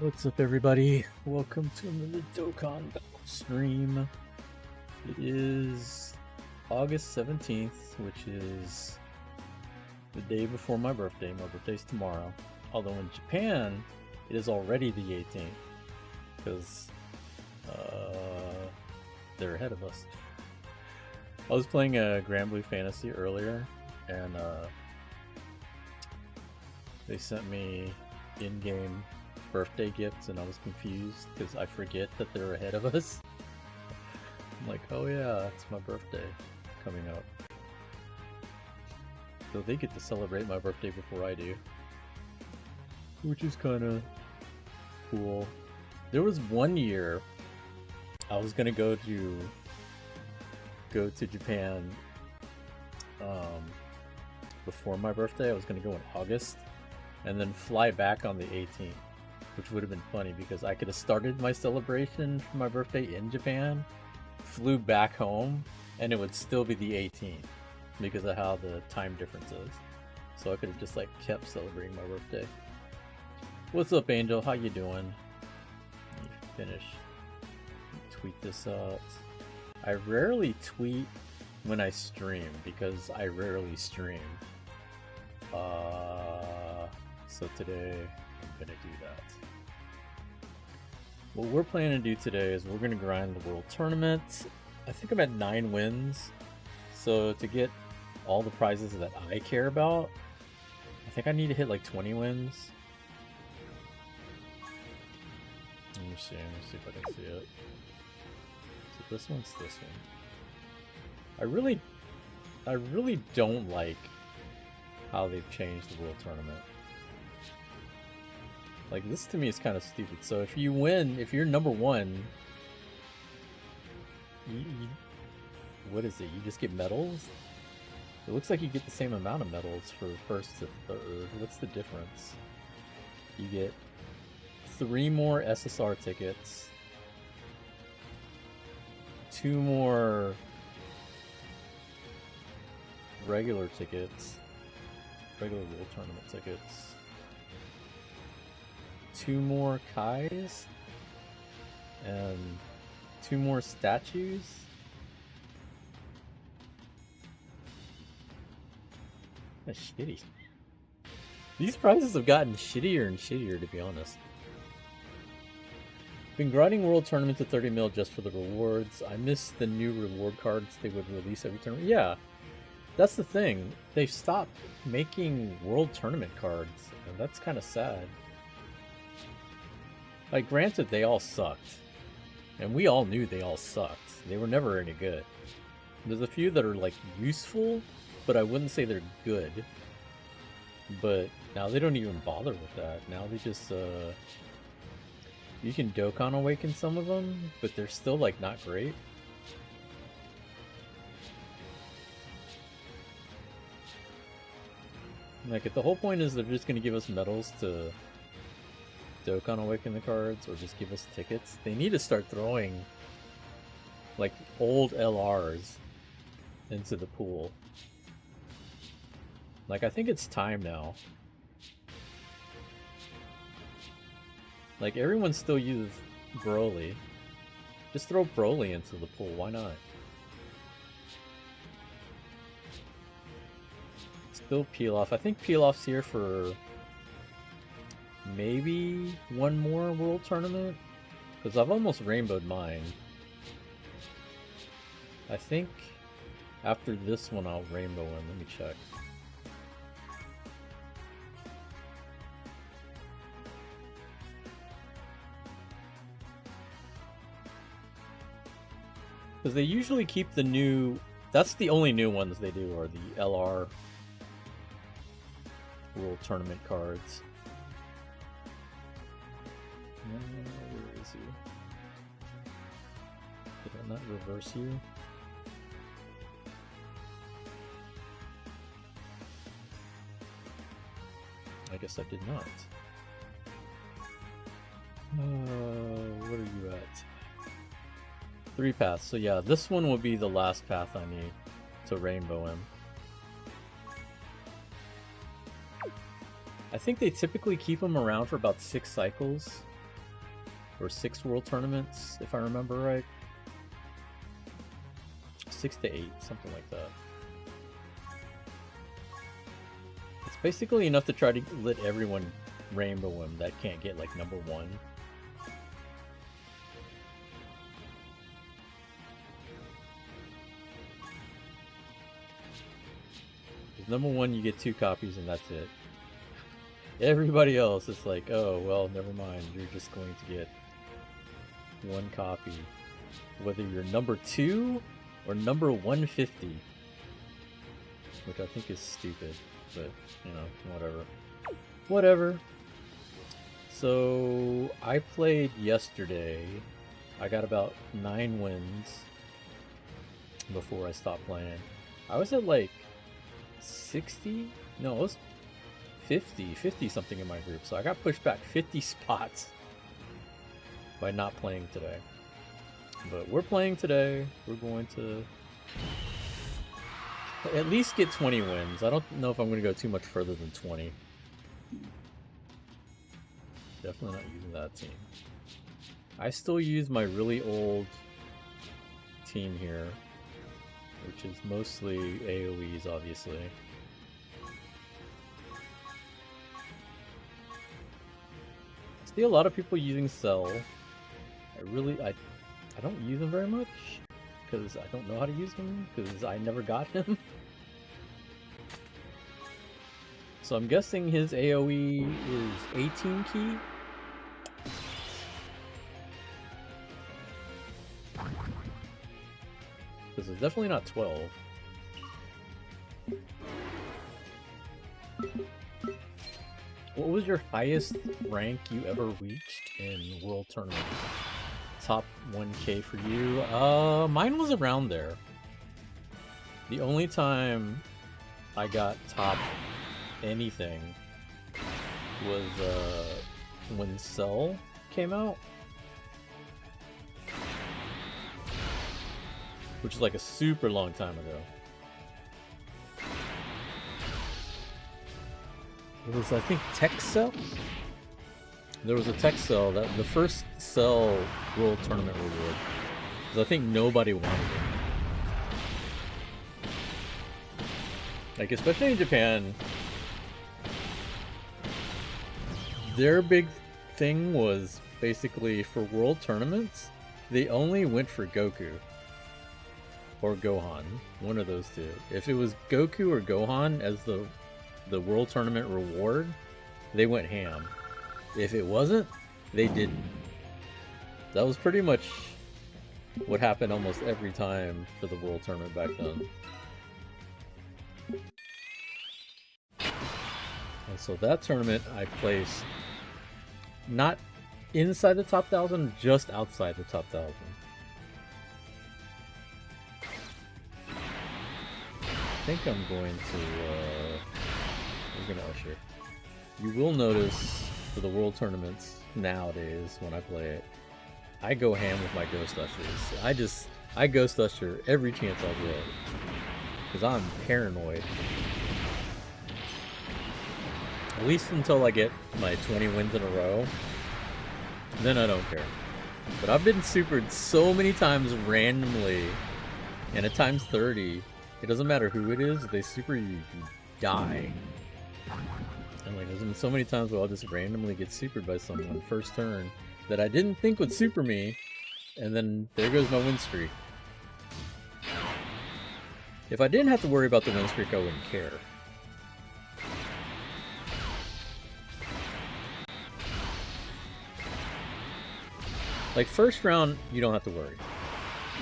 What's up, everybody? Welcome to another Dokkan stream. It is August 17th, which is the day before my birthday. My birthday's tomorrow. Although in Japan, it is already the 18th, because they're ahead of us. I was playing a Grand Blue Fantasy earlier, and they sent me in-game birthday gifts, and I was confused because I forget that they're ahead of us. I'm like, oh yeah, it's my birthday coming up. So they get to celebrate my birthday before I do, which is kind of cool. There was one year I was gonna go to Japan before my birthday. I was gonna go in August and then fly back on the 18th. Which would have been funny because I could have started my celebration for my birthday in Japan, flew back home, and it would still be the 18th because of how the time difference is. So I could have just like kept celebrating my birthday. What's up, Angel? How you doing? Let me finish. Tweet this out. I rarely tweet when I stream because I rarely stream. So today I'm gonna do that. What we're planning to do today is we're going to grind the World Tournament. I think I'm at 9 wins. So to get all the prizes that I care about, I think I need to hit like 20 wins. Let me see if I can see it. So this one's this one. I really don't like how they've changed the World Tournament. Like, this to me is kind of stupid. So if you win, if you're number 1, what is it? You just get medals? It looks like you get the same amount of medals for first to third. What's the difference? You get 3 more SSR tickets, 2 more regular tickets, regular World Tournament tickets, 2 more Kais, and 2 more statues. That's shitty. These prizes have gotten shittier and shittier, to be honest. Been grinding World Tournament to 30 mil just for the rewards. I miss the new reward cards they would release every tournament. Yeah, that's the thing. They've stopped making World Tournament cards, and that's kind of sad. Like, granted, they all sucked. And we all knew they all sucked. They were never any good. There's a few that are, like, useful, but I wouldn't say they're good. But now they don't even bother with that. Now they just, you can Dokkan Awaken some of them, but they're still, like, not great. Like, the whole point is they're just gonna give us medals to Dokkan Awaken the cards, or just give us tickets. They need to start throwing like old LRs into the pool. Like, I think it's time now. Like, everyone still uses Broly. Just throw Broly into the pool, why not? Still Pilaf. I think Pilaf's here for maybe 1 more World Tournament, because I've almost rainbowed mine. I think after this one I'll rainbow him. Let me check. Because they usually keep the new... That's the only new ones they do, are the LR World Tournament cards. Where is he? Did I not reverse you? I guess I did not. What are you at? 3 paths. So yeah, this one will be the last path I need to rainbow him. I think they typically keep them around for about 6 cycles. or 6 world tournaments, if I remember right. 6 to 8, something like that. It's basically enough to try to let everyone rainbow him that can't get like number 1. Number 1, you get 2 copies and that's it. Everybody else, it's like, oh, well, never mind. You're just going to get 1 copy. Whether you're number 2 or number 150. Which I think is stupid, but, you know, whatever. Whatever. So, I played yesterday. I got about 9 wins before I stopped playing. I was at like 60? No, it was 50 something in my group. So I got pushed back 50 spots by not playing today. But we're playing today. We're going to at least get 20 wins. I don't know if I'm going to go too much further than 20. Definitely not using that team. I still use my really old team here, which is mostly AoEs, obviously. I see a lot of people using Cell. I don't use them very much, because I don't know how to use them, because I never got him. So I'm guessing his AoE is 18 key? Because it's definitely not 12. What was your highest rank you ever reached in World Tournament? Top 1K for you? Mine was around there. The only time I got top anything was when Cell came out. Which is like a super long time ago. It was, I think, Tech Cell? There was a Tech Cell, that the first Cell World Tournament reward. Because I think nobody wanted it. Like, especially in Japan, their big thing was basically for World Tournaments, they only went for Goku. Or Gohan, one of those two. If it was Goku or Gohan as the World Tournament reward, they went ham. If it wasn't, they didn't. That was pretty much what happened almost every time for the World Tournament back then. And so that tournament I placed not inside the top 1,000, just outside the top 1,000. I think I'm going to, we're going to usher. You will notice for the World Tournaments nowadays when I play it, I go ham with my Ghost Ushers. I Ghost Usher every chance I get. Because I'm paranoid. At least until I get my 20 wins in a row. Then I don't care. But I've been supered so many times randomly, and at times 30, it doesn't matter who it is, if they super you, you die. And like, there's been so many times where I'll just randomly get supered by someone first turn that I didn't think would super me, and then there goes my win streak. If I didn't have to worry about the win streak, I wouldn't care. Like, first round, you don't have to worry.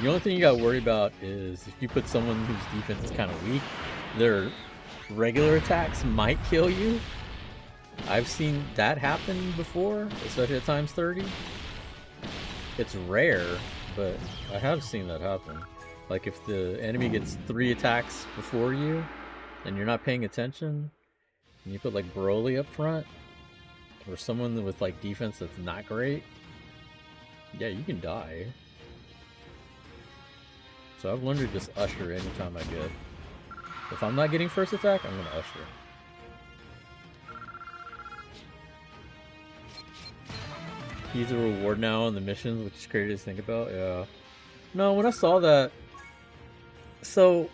The only thing you gotta worry about is if you put someone whose defense is kind of weak, their regular attacks might kill you. I've seen that happen before, especially at times 30. It's rare, but I have seen that happen. Like if the enemy gets 3 attacks before you, and you're not paying attention, and you put like Broly up front, or someone with like defense that's not great, yeah, you can die. So I've learned to just usher anytime I get. If I'm not getting first attack, I'm gonna usher. He's a reward now on the missions, which is crazy to think about. Yeah. No, when I saw that, so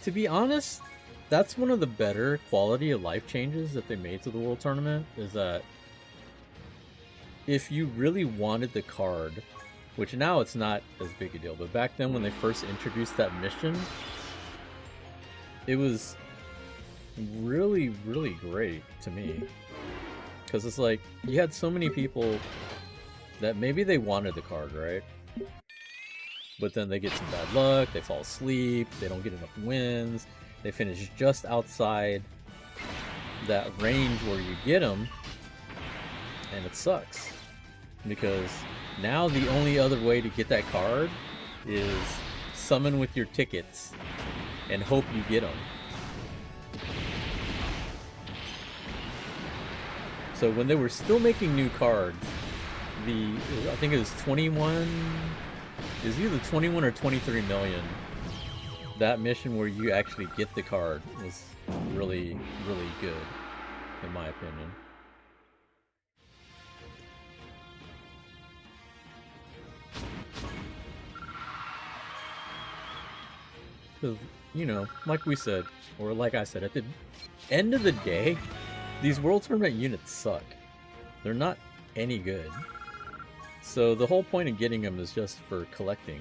to be honest, that's one of the better quality of life changes that they made to the World Tournament. Is that if you really wanted the card, which now it's not as big a deal, but back then when they first introduced that mission, it was really, really great to me. Because it's like, you had so many people that maybe they wanted the card, right? But then they get some bad luck, they fall asleep, they don't get enough wins, they finish just outside that range where you get them, and it sucks. Because now the only other way to get that card is summon with your tickets and hope you get them. So when they were still making new cards, I think it was 21, it was either 21 or 23 million. That mission where you actually get the card was really, really good, in my opinion. Because, you know, like we said, or like I said, at the end of the day, these World Tournament units suck. They're not any good. So the whole point of getting them is just for collecting.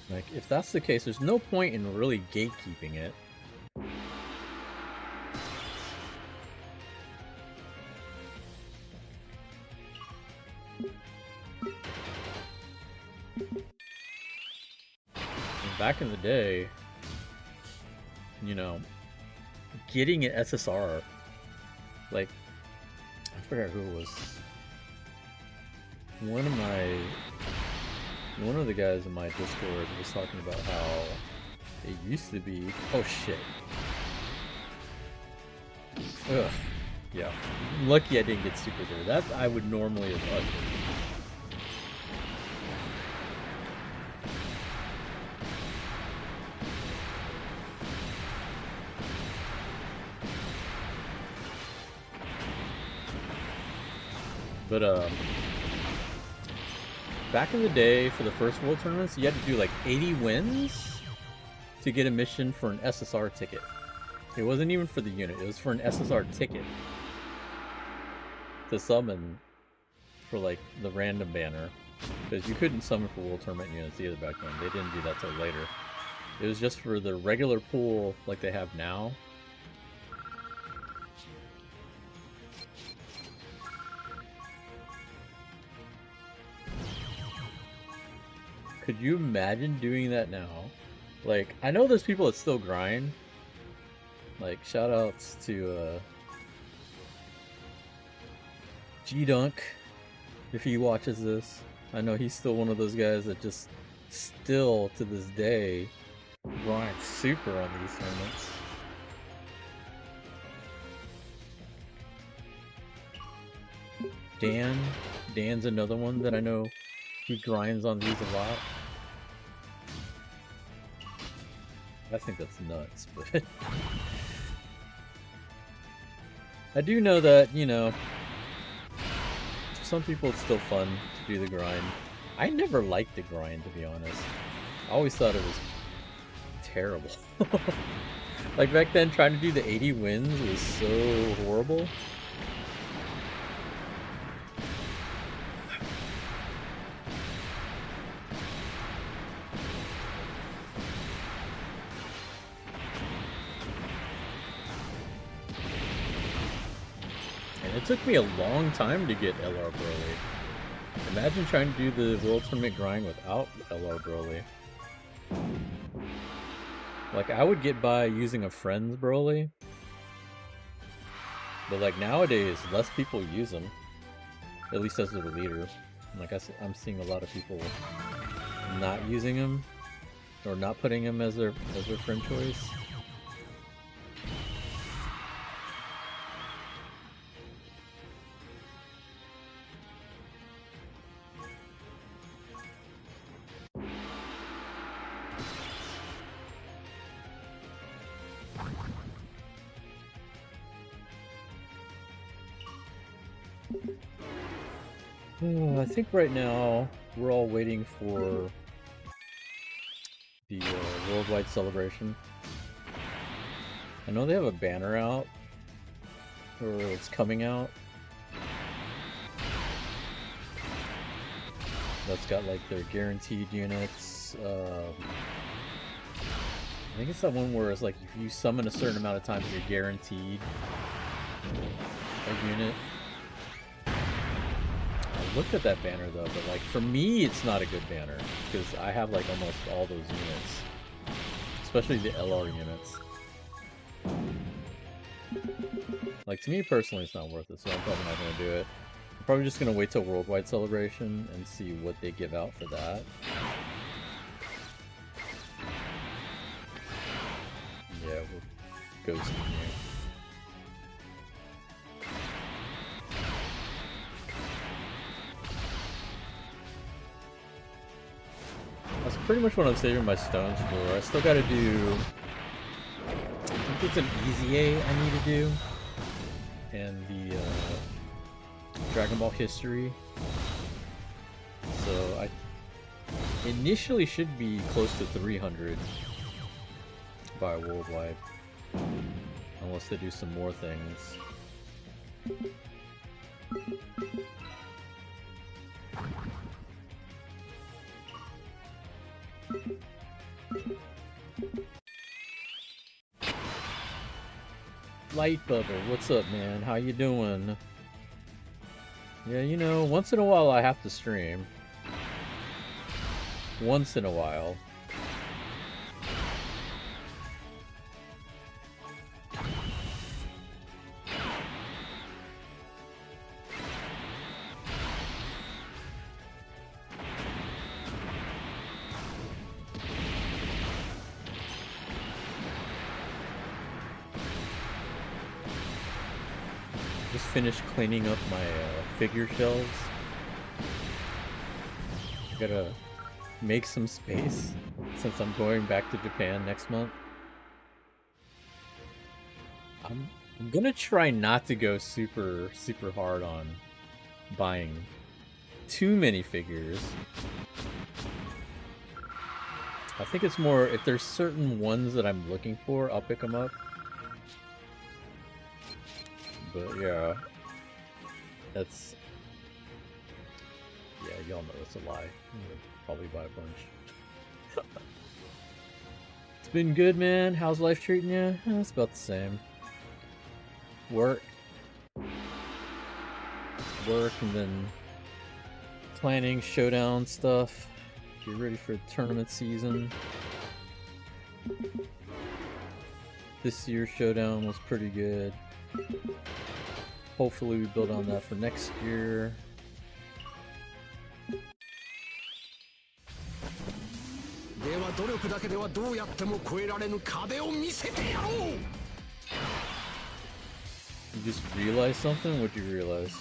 Like, if that's the case, there's no point in really gatekeeping it. Back in the day, you know, getting an SSR, like, I forgot who it was. One of the guys in my Discord was talking about how it used to be. Oh shit. Ugh. Yeah. I'm lucky I didn't get super there. That I would normally have done. But back in the day, for the first World Tournaments, you had to do like 80 wins to get a mission for an SSR ticket. It wasn't even for the unit, it was for an SSR ticket to summon for like the random banner. Because you couldn't summon for World Tournament units either back then. They didn't do that till later. It was just for the regular pool like they have now. Could you imagine doing that now? Like, I know there's people that still grind. Like, shoutouts to G-Dunk, if he watches this. I know he's still one of those guys that just still, to this day, grinds super on these tournaments. Dan's another one that I know he grinds on these a lot. I think that's nuts, but I do know that, you know, for some people it's still fun to do the grind. I never liked the grind, to be honest. I always thought it was terrible. Like back then, trying to do the 80 wins was so horrible. It took me a long time to get LR Broly. Imagine trying to do the World Tournament grind without LR Broly. Like, I would get by using a friend's Broly. But like nowadays, less people use them. At least as their leader. Like I'm seeing a lot of people not using him. Or not putting him as their friend choice. I think right now we're all waiting for the worldwide celebration. I know they have a banner out, or it's coming out. That's got like their guaranteed units. I think it's that one where it's like if you summon a certain amount of times, you're guaranteed a unit. I looked at that banner though, but like for me, it's not a good banner because I have like almost all those units, especially the LR units. Like to me personally, it's not worth it, so I'm probably not gonna do it. I'm probably just gonna wait till Worldwide Celebration and see what they give out for that. Yeah, we'll go see you. That's pretty much what I'm saving my stones for. I still gotta do... I think it's an Easy A I need to do. And the Dragon Ball History. So I initially should be close to 300 by Worldwide. Unless they do some more things. Light Bubble, what's up, man? How you doing? Yeah, you know, once in a while I have to stream. Once in a while. Finished cleaning up my figure shelves. I gotta make some space since I'm going back to Japan next month. I'm gonna try not to go super hard on buying too many figures. I think it's more if there's certain ones that I'm looking for, I'll pick them up. But yeah, that's... Yeah, y'all know it's a lie. I'm gonna probably buy a bunch. It's been good, man. How's life treating you? It's about the same. Work, and then planning showdown stuff. Get ready for tournament season. This year's showdown was pretty good. Hopefully we build on that for next year. You just realized something? What'd you realize?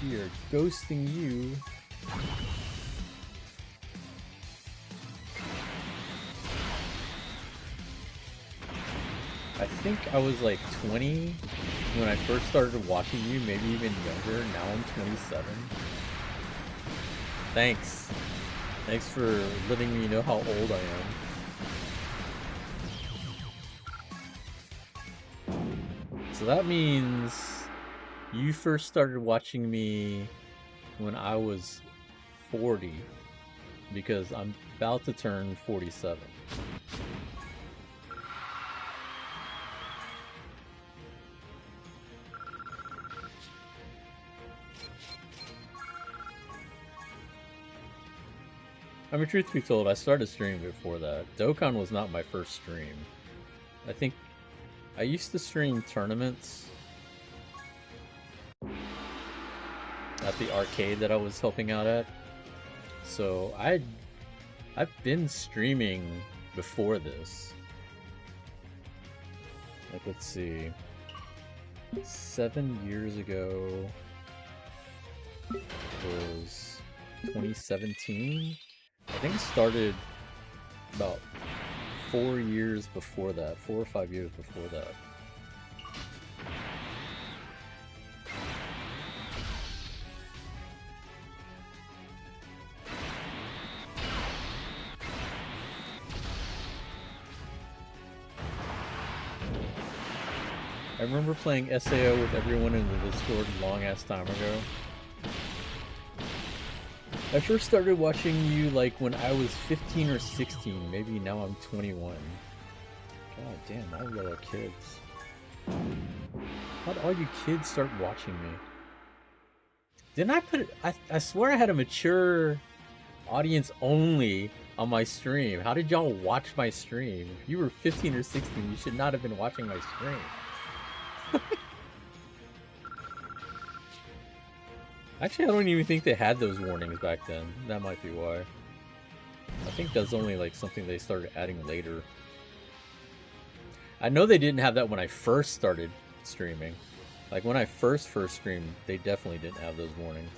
We are ghosting you. I think I was like 20 when I first started watching you, maybe even younger. Now I'm 27. Thanks. Thanks for letting me know how old I am. So that means you first started watching me when I was 40, because I'm about to turn 47. I mean, truth be told, I started streaming before that. Dokkan was not my first stream. I think I used to stream tournaments at the arcade that I was helping out at. So I've been streaming before this. Like, let's see. 7 years ago was 2017. I think it started about 4 years before that, 4 or 5 years before that. I remember playing SAO with everyone in the Discord a long-ass time ago. I first started watching you like when I was 15 or 16, maybe now I'm 21. God damn, all y'all are kids. How'd all you kids start watching me? Didn't I put it? I swear I had a mature audience only on my stream. How did y'all watch my stream? If you were 15 or 16, you should not have been watching my stream. Actually, I don't even think they had those warnings back then. That might be why. I think that's only like something they started adding later. I know they didn't have that when I first started streaming. Like when I first streamed, they definitely didn't have those warnings.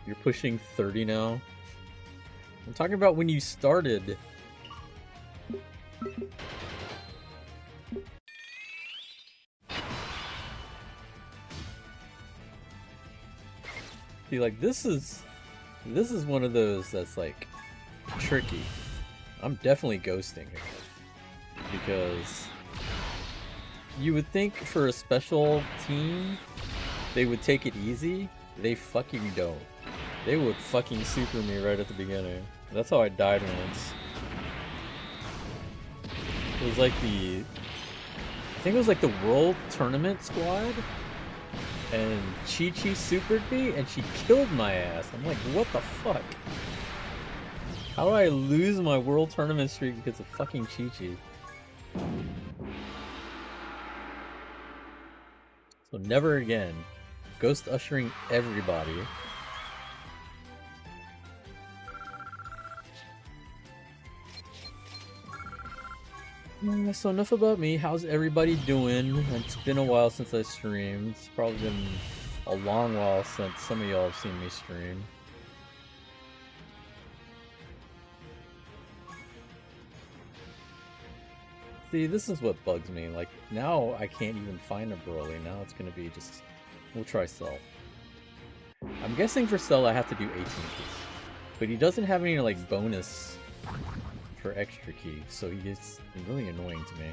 You're pushing 30 now? I'm talking about when you started. See, like this is one of those that's like tricky. I'm definitely ghosting here because you would think for a special team they would take it easy. They fucking don't. They would fucking super me right at the beginning. That's how I died once. It was like I think it was like the World Tournament squad, and Chi-Chi supered me, and she killed my ass. I'm like, what the fuck? How do I lose my World Tournament streak because of fucking Chi-Chi? So never again. Ghost ushering everybody. So enough about me. How's everybody doing? It's been a while since I streamed. It's probably been a long while since some of y'all have seen me stream. See, this is what bugs me. Like, now I can't even find a Broly. Now it's gonna be just... We'll try Cell. I'm guessing for Cell I have to do 18 keys. But he doesn't have any, like, bonus for extra key, so he gets really annoying to me.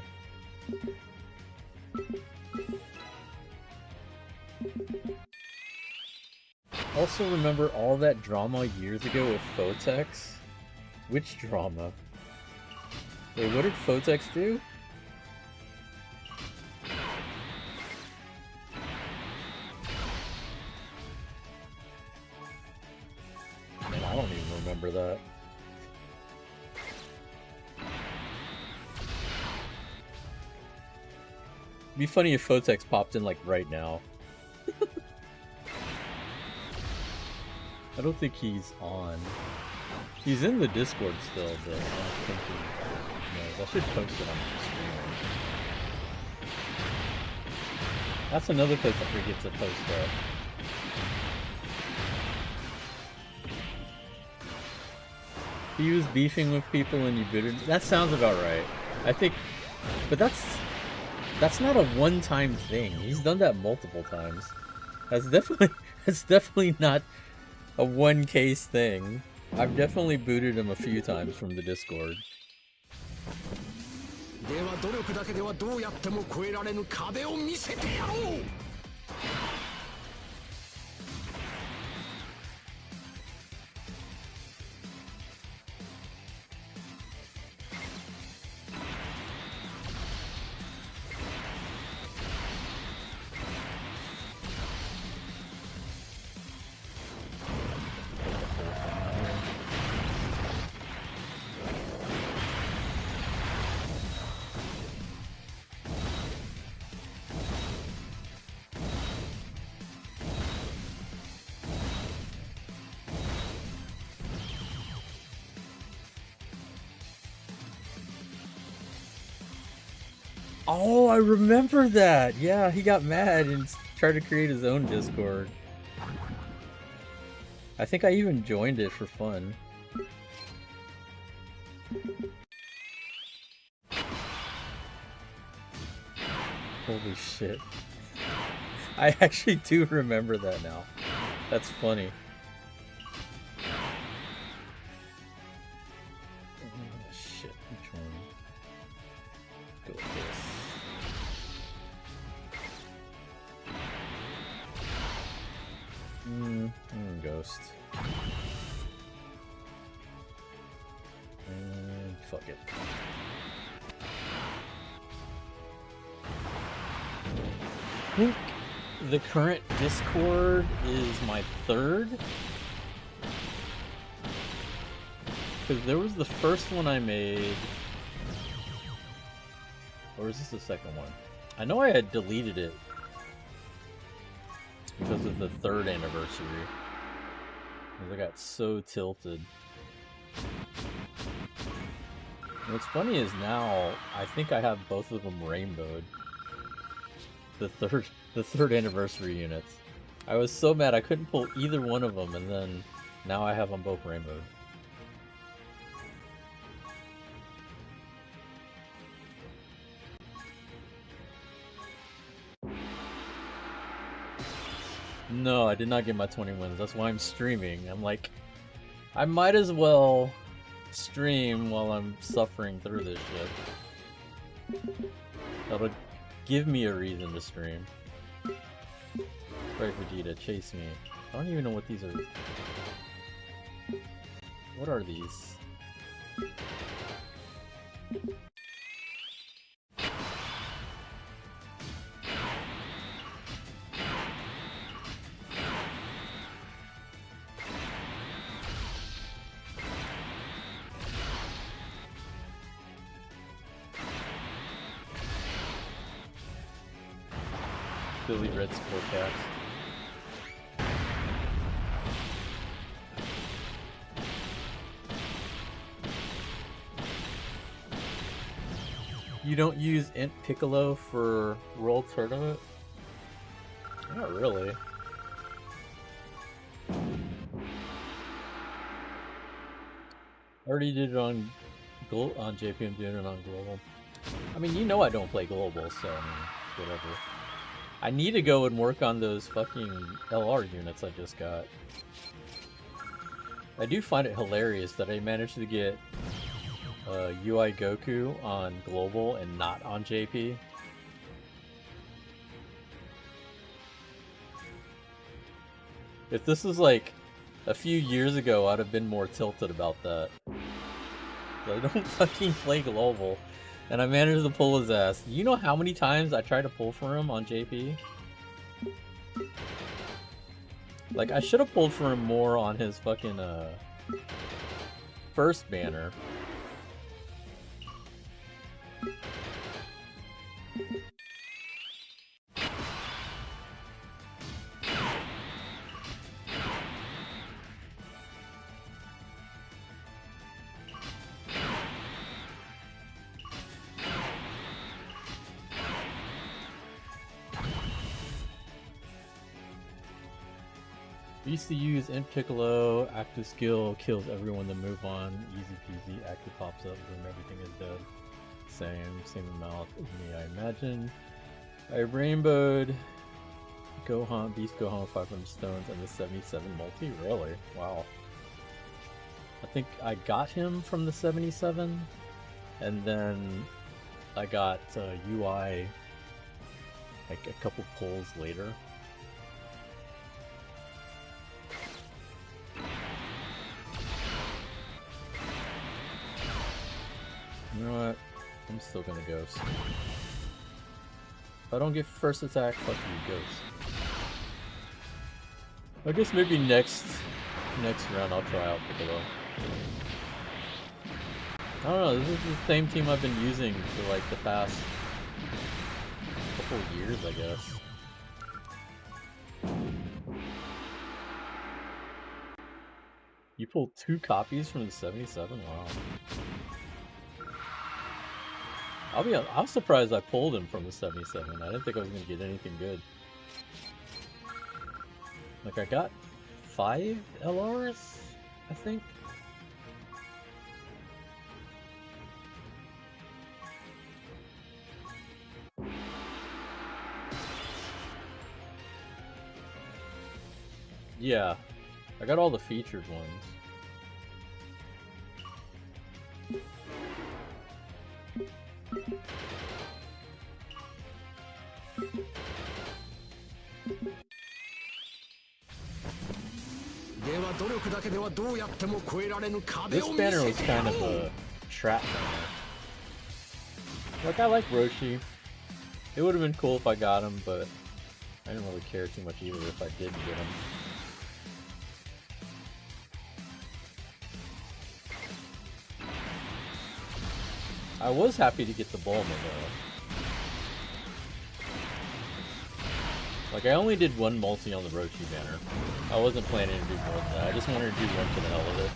Also remember all that drama years ago with Photex? Which drama? Wait, what did Photex do? Man, I don't even remember that. It'd be funny if Photex popped in like right now. I don't think he's on. He's in the Discord still, but I don't think he knows. I should post it on the stream. That's another place I forget to post that. He was beefing with people and you booted. That sounds about right. I think, but that's not a one-time thing. He's done that multiple times. That's definitely not a one-case thing. I've definitely booted him a few times from the Discord. Oh, I remember that! Yeah, he got mad and tried to create his own Discord. I think I even joined it for fun. Holy shit. I actually do remember that now. That's funny. Oh, shit, which one? Go with this. Ghost. Fuck it. I think the current Discord is my third. Because there was the first one I made. Or is this the second one? I know I had deleted it because of the 3rd anniversary. Because I got so tilted. What's funny is now, I think I have both of them rainbowed. The third anniversary units. I was so mad I couldn't pull either one of them, and then now I have them both rainbowed. No, I did not get my 20 wins. That's why I'm streaming. I'm like, I might as well stream while I'm suffering through this shit. That'll give me a reason to stream. Right, Vegeta, chase me. I don't even know what these are. What are these? Billy Red's forecast. You don't use Int Piccolo for World Tournament? Not really. I already did it on JP, I'm doing it on Global. I mean, you know I don't play Global, so I mean, whatever. I need to go and work on those fucking LR units I just got. I do find it hilarious that I managed to get UI Goku on Global and not on JP. If this was like a few years ago, I'd have been more tilted about that. I don't fucking play Global, and I managed to pull his ass. You know how many times I tried to pull for him on JP? Like, I should have pulled for him more on his fucking first banner. Used to use Int Piccolo, active skill, kills everyone to move on, easy peasy, active pops up, boom, everything is dead. Same amount as me, I imagine. I rainbowed Gohan, Beast Gohan 500 stones, and the 77 multi, really? Wow. I think I got him from the 77, and then I got UI like a couple pulls later. You know what? I'm still gonna Ghost. If I don't get first attack, fuck you, Ghost. I guess maybe next round I'll try out Piccolo. I don't know, this is the same team I've been using for like the past couple of years, I guess. You pulled 2 copies from the 77? Wow. I was surprised I pulled him from the 77. I didn't think I was going to get anything good. Like, I got 5 LRs, I think. Yeah, I got all the featured ones. This banner was kind of a trap banner. Like, I like Roshi. It would have been cool if I got him, but I didn't really care too much either if I did get him. I was happy to get the Bulma though. Like, I only did one multi on the Roshi banner. I wasn't planning to do more than that. I just wanted to do one for the hell of it.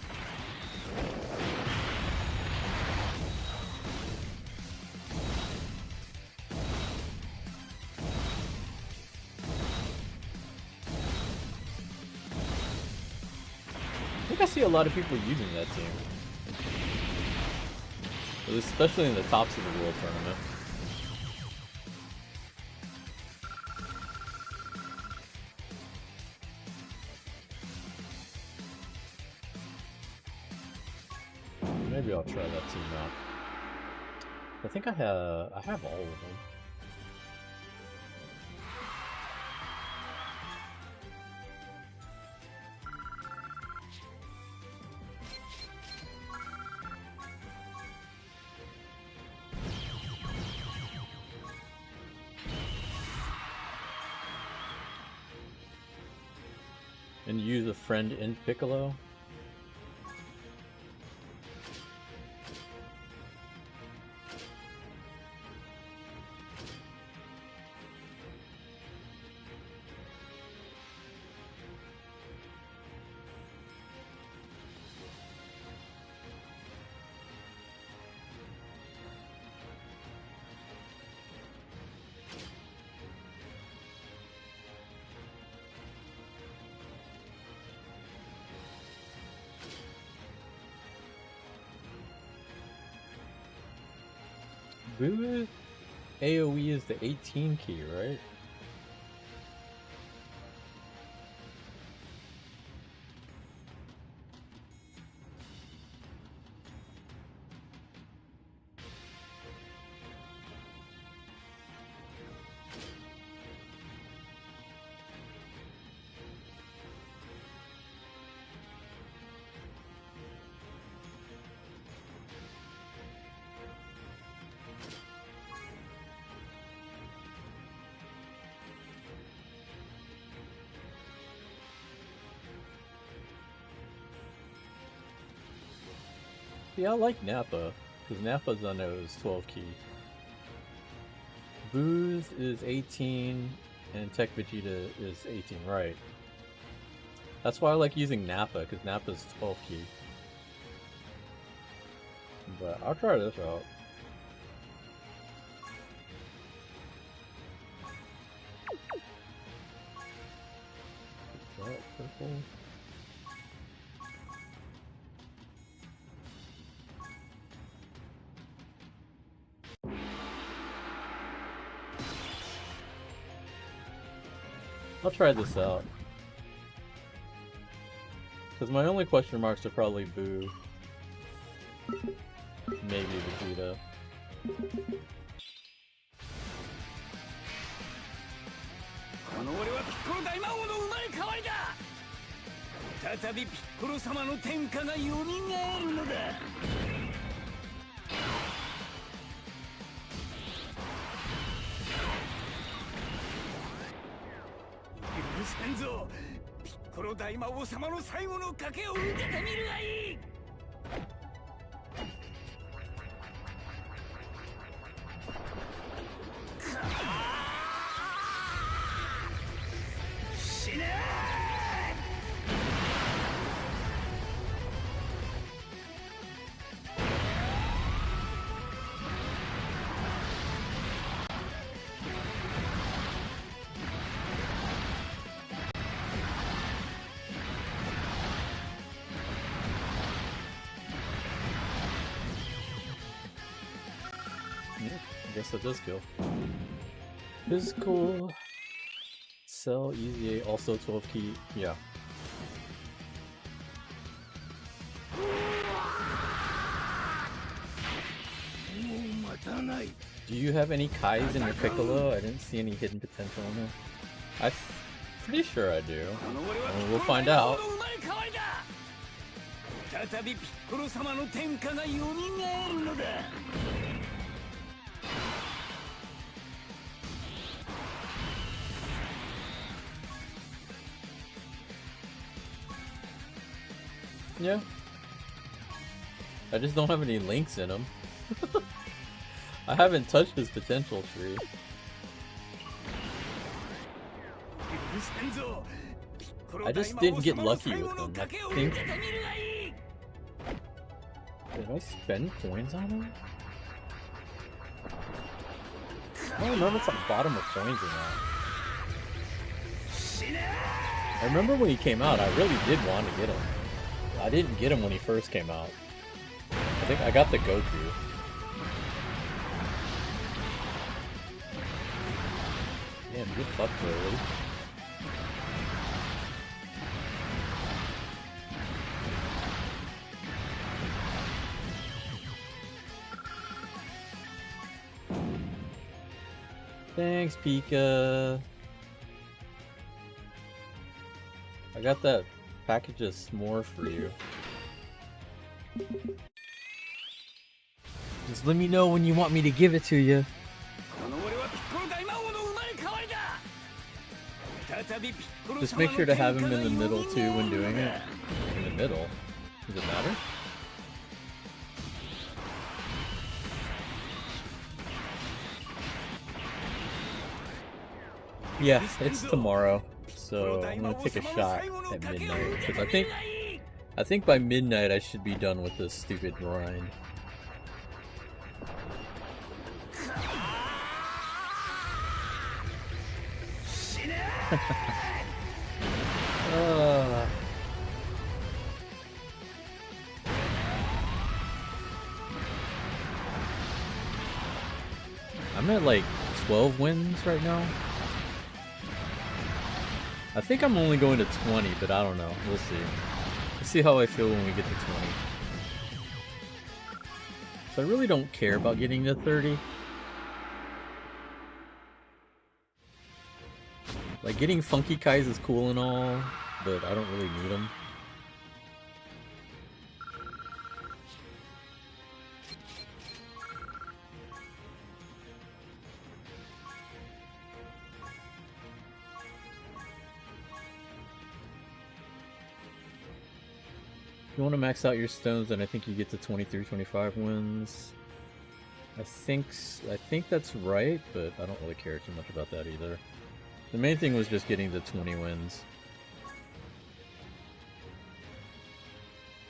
I think I see a lot of people using that team. Especially in the Tops of the World tournament. Maybe I'll try that team out. I think I have all of them. And use a friend in Piccolo. Boo's AoE is the 18 key, right? Yeah, I like Nappa, because Nappa's on those 12 key. Boo's is 18, and Tech Vegeta is 18, right. That's why I like using Nappa, because Nappa's 12 key. But I'll try this out. Is that purple? I'll try this out. Because my only question marks are probably Boo. Maybe Vegeta. この俺はピッコロ大魔王の生まれ変わりだ。再びピッコロ様の天下が蘇るのだ。許せんぞ。ピッコロ大魔王様の最後の賭けを受けてみるがいい。死ね guess that does kill. Physical. Cell, easy, also 12 key. Yeah. Do you have any Kais in your Piccolo? I didn't see any hidden potential in there. I'm pretty sure I do. Well, we'll find out. Yeah. I just don't have any links in them. I haven't touched his potential tree. I just didn't get lucky with him. I think... Did I spend coins on him? I don't remember if I bought him with coins or not. I remember when he came out, I really did want to get him. I didn't get him when he first came out. I think I got the Goku. Damn, you're fucked already. Thanks, Pika. I got that package of s'more for you. Just let me know when you want me to give it to you. Just make sure to have him in the middle too when doing it. In the middle? Does it matter? Yeah, it's tomorrow, so I'm gonna take a shot at midnight because I think by midnight I should be done with this stupid grind. I'm at like 12 wins right now. I think I'm only going to 20, but I don't know. We'll see. We'll see how I feel when we get to 20. So I really don't care about getting to 30. Like, getting Funky Kais is cool and all, but I don't really need them. If you want to max out your stones, then I think you get to 23, 25 wins. I think that's right, but I don't really care too much about that either. The main thing was just getting the 20 wins.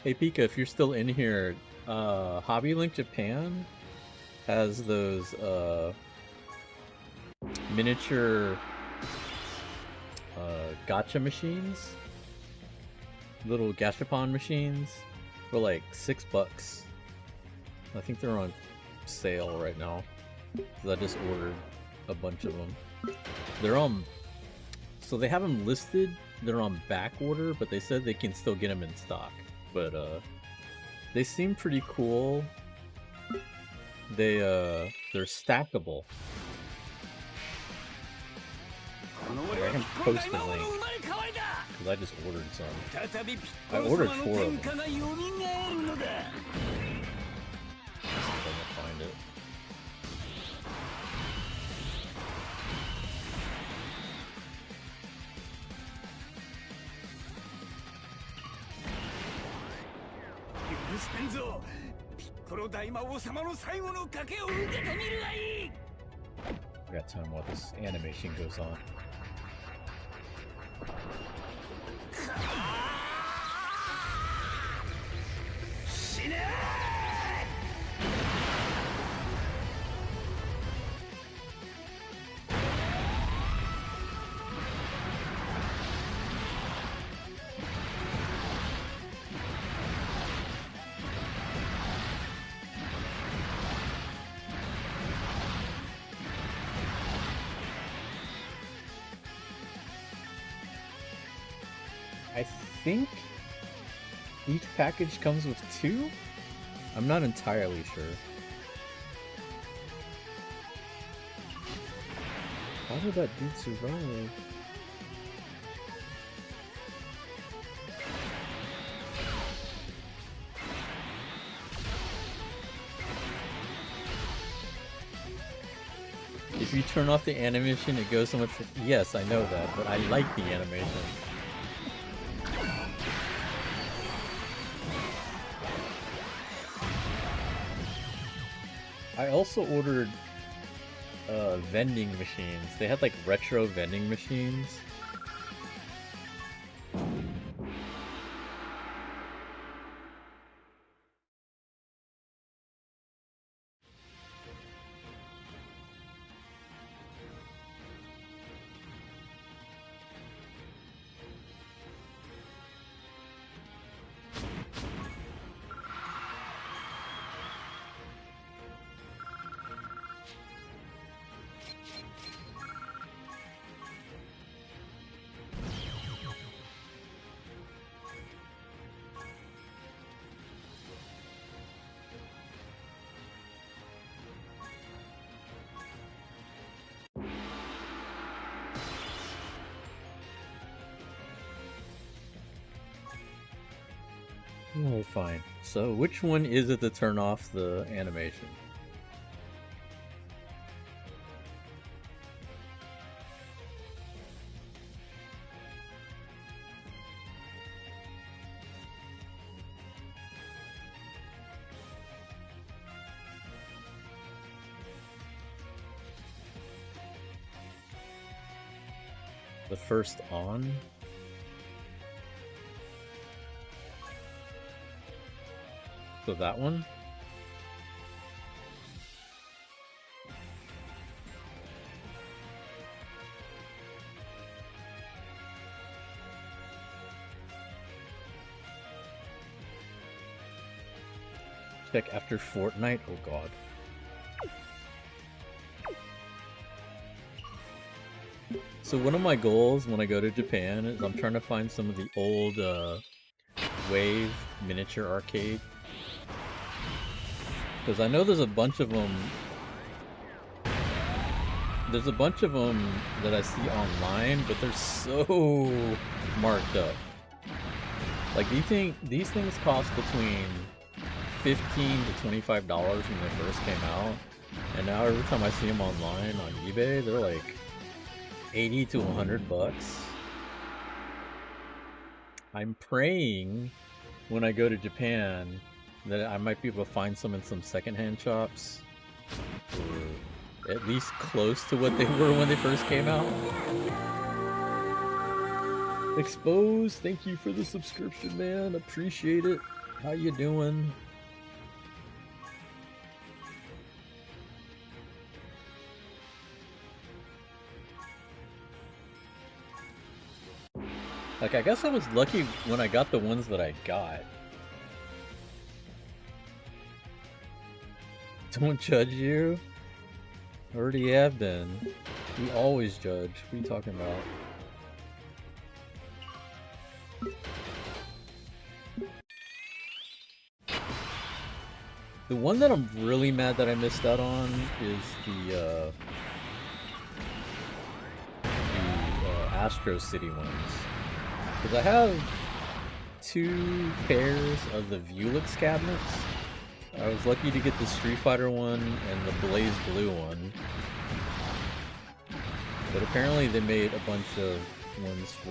Hey Pika, if you're still in here, Hobby Link Japan has those miniature gacha machines. Little gashapon machines for like $6. I think they're on sale right now. I just ordered a bunch of them. They're so they have them listed. They're on back order, but they said they can still get them in stock. But they seem pretty cool. They're stackable. Like, I can post a link because I just ordered some. I ordered 4 of them. Let's see if I can find it. I got time while this animation goes on. I think each package comes with 2? I'm not entirely sure. How did that dude survive? If you turn off the animation, it goes so much. Yes, I know that, but I like the animation. I also ordered vending machines. They had like retro vending machines. Oh, fine. So, which one is it to turn off the animation? The first on? So that one? Check after Fortnite? Oh god. So one of my goals when I go to Japan is I'm trying to find some of the old Wave miniature arcade. Because I know there's a bunch of them. There's a bunch of them that I see online, but they're so marked up. Like these things cost between $15 to $25 when they first came out, and now every time I see them online on eBay, they're like 80 to 100 bucks. I'm praying when I go to Japan that I might be able to find some in some secondhand shops, or at least close to what they were when they first came out. Exposed, thank you for the subscription, man. Appreciate it. How you doing? Like, I guess I was lucky when I got the ones that I got. Don't judge you. Already have been. We always judge. What are you talking about? The one that I'm really mad that I missed out on is the Astro City ones. Because I have 2 pairs of the Vuelix cabinets. I was lucky to get the Street Fighter one and the Blaze Blue one. But apparently they made a bunch of ones for,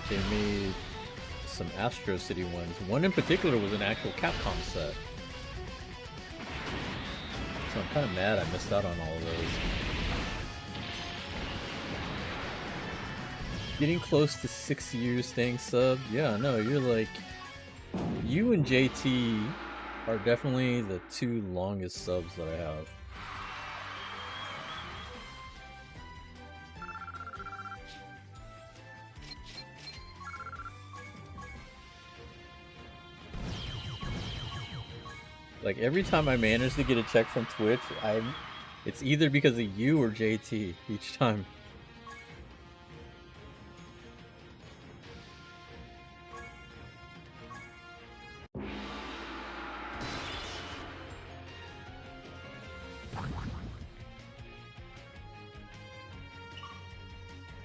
they made some Astro City ones. One in particular was an actual Capcom set. So I'm kind of mad I missed out on all of those. Getting close to 6 years staying sub. Yeah, no, you're like... You and JT are definitely the 2 longest subs that I have. Like, every time I manage to get a check from Twitch, It's either because of you or JT each time.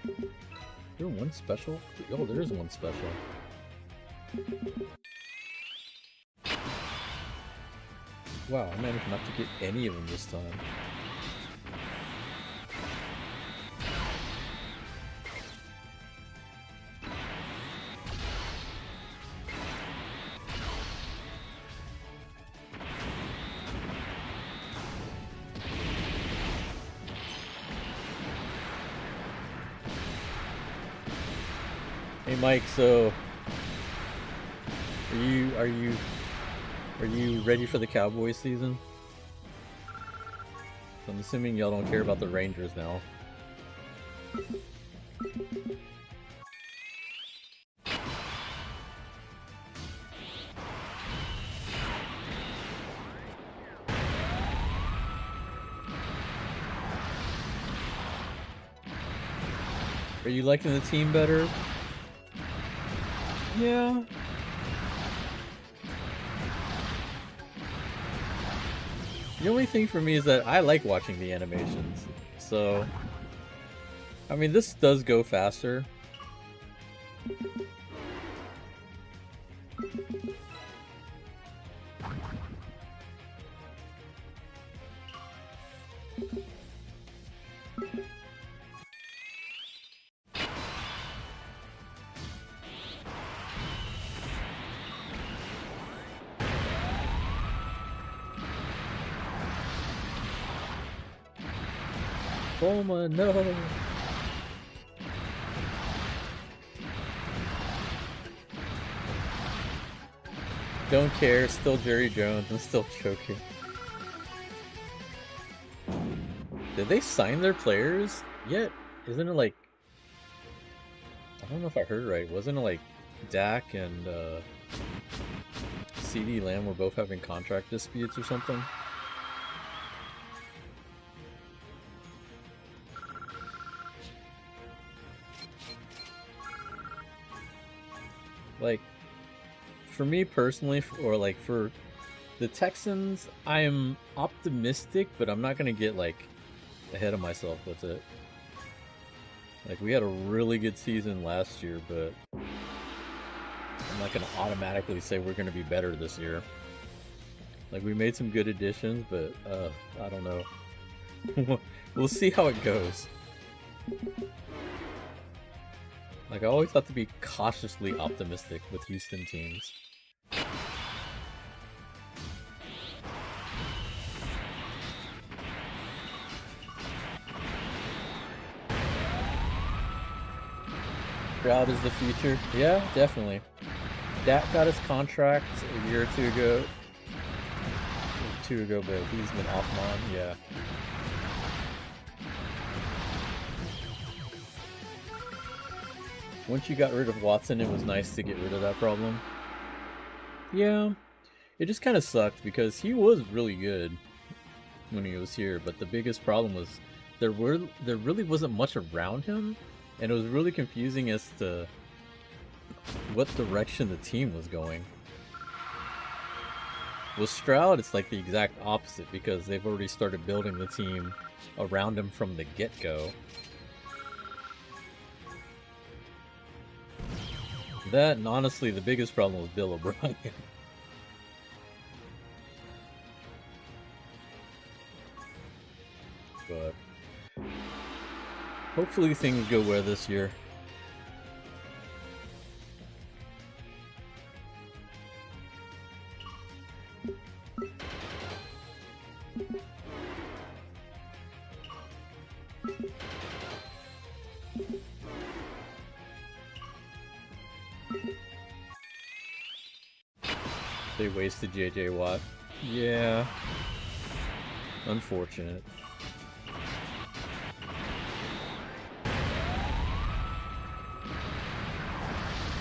Is there one special? Oh, there is one special. Wow, I managed not to get any of them this time. Hey Mike, so are you ready for the Cowboys season? I'm assuming y'all don't care about the Rangers now. Are you liking the team better? Yeah. The only thing for me is that I like watching the animations. So, I mean, this does go faster. Bulma, no! Don't care, still Jerry Jones, I'm still choking. Did they sign their players yet? Isn't it like... I don't know if I heard right, wasn't it like Dak and CD Lamb were both having contract disputes or something? Like, for me personally, or like for the Texans, I'm optimistic, but I'm not gonna get like ahead of myself with it. Like, we had a really good season last year, but I'm not gonna automatically say we're gonna be better this year. Like, we made some good additions, but I don't know. We'll see how it goes. Like, I always have to be cautiously optimistic with Houston teams. Stroud is the future. Yeah, definitely. Dak got his contract a year or two ago. But he's been off and on, yeah. Once you got rid of Watson, it was nice to get rid of that problem. Yeah, it just kind of sucked because he was really good when he was here, but the biggest problem was there really wasn't much around him, and it was really confusing as to what direction the team was going. With Stroud, it's like the exact opposite because they've already started building the team around him from the get-go. That, and honestly, the biggest problem was Bill O'Brien. But hopefully things go well this year. They wasted JJ Watt. Yeah. Unfortunate.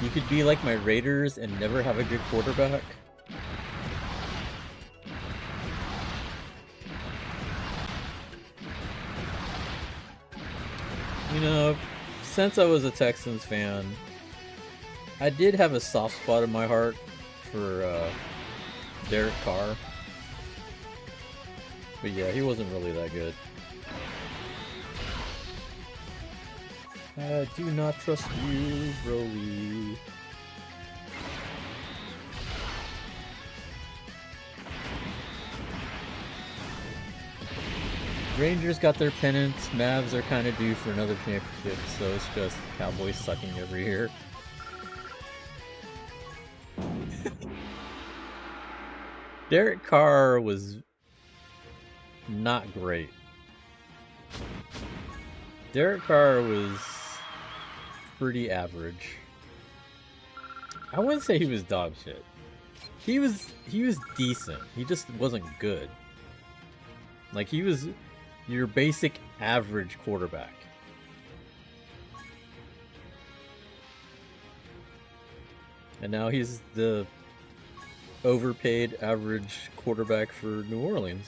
You could be like my Raiders and never have a good quarterback. You know, since I was a Texans fan, I did have a soft spot in my heart for Derek Carr. But yeah, he wasn't really that good. I do not trust you, Broly. Rangers got their pennants. Mavs are kind of due for another championship, so it's just Cowboys sucking every year. Derek Carr was not great. Derek Carr was pretty average. I wouldn't say he was dog shit. He was decent. He just wasn't good. Like, he was your basic average quarterback. And now he's the overpaid average quarterback for New Orleans.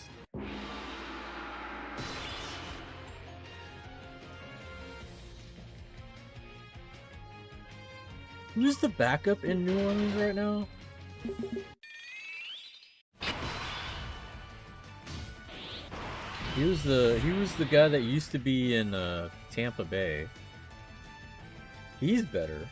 Who's the backup in New Orleans right now? He was the guy that used to be in Tampa Bay. He's better.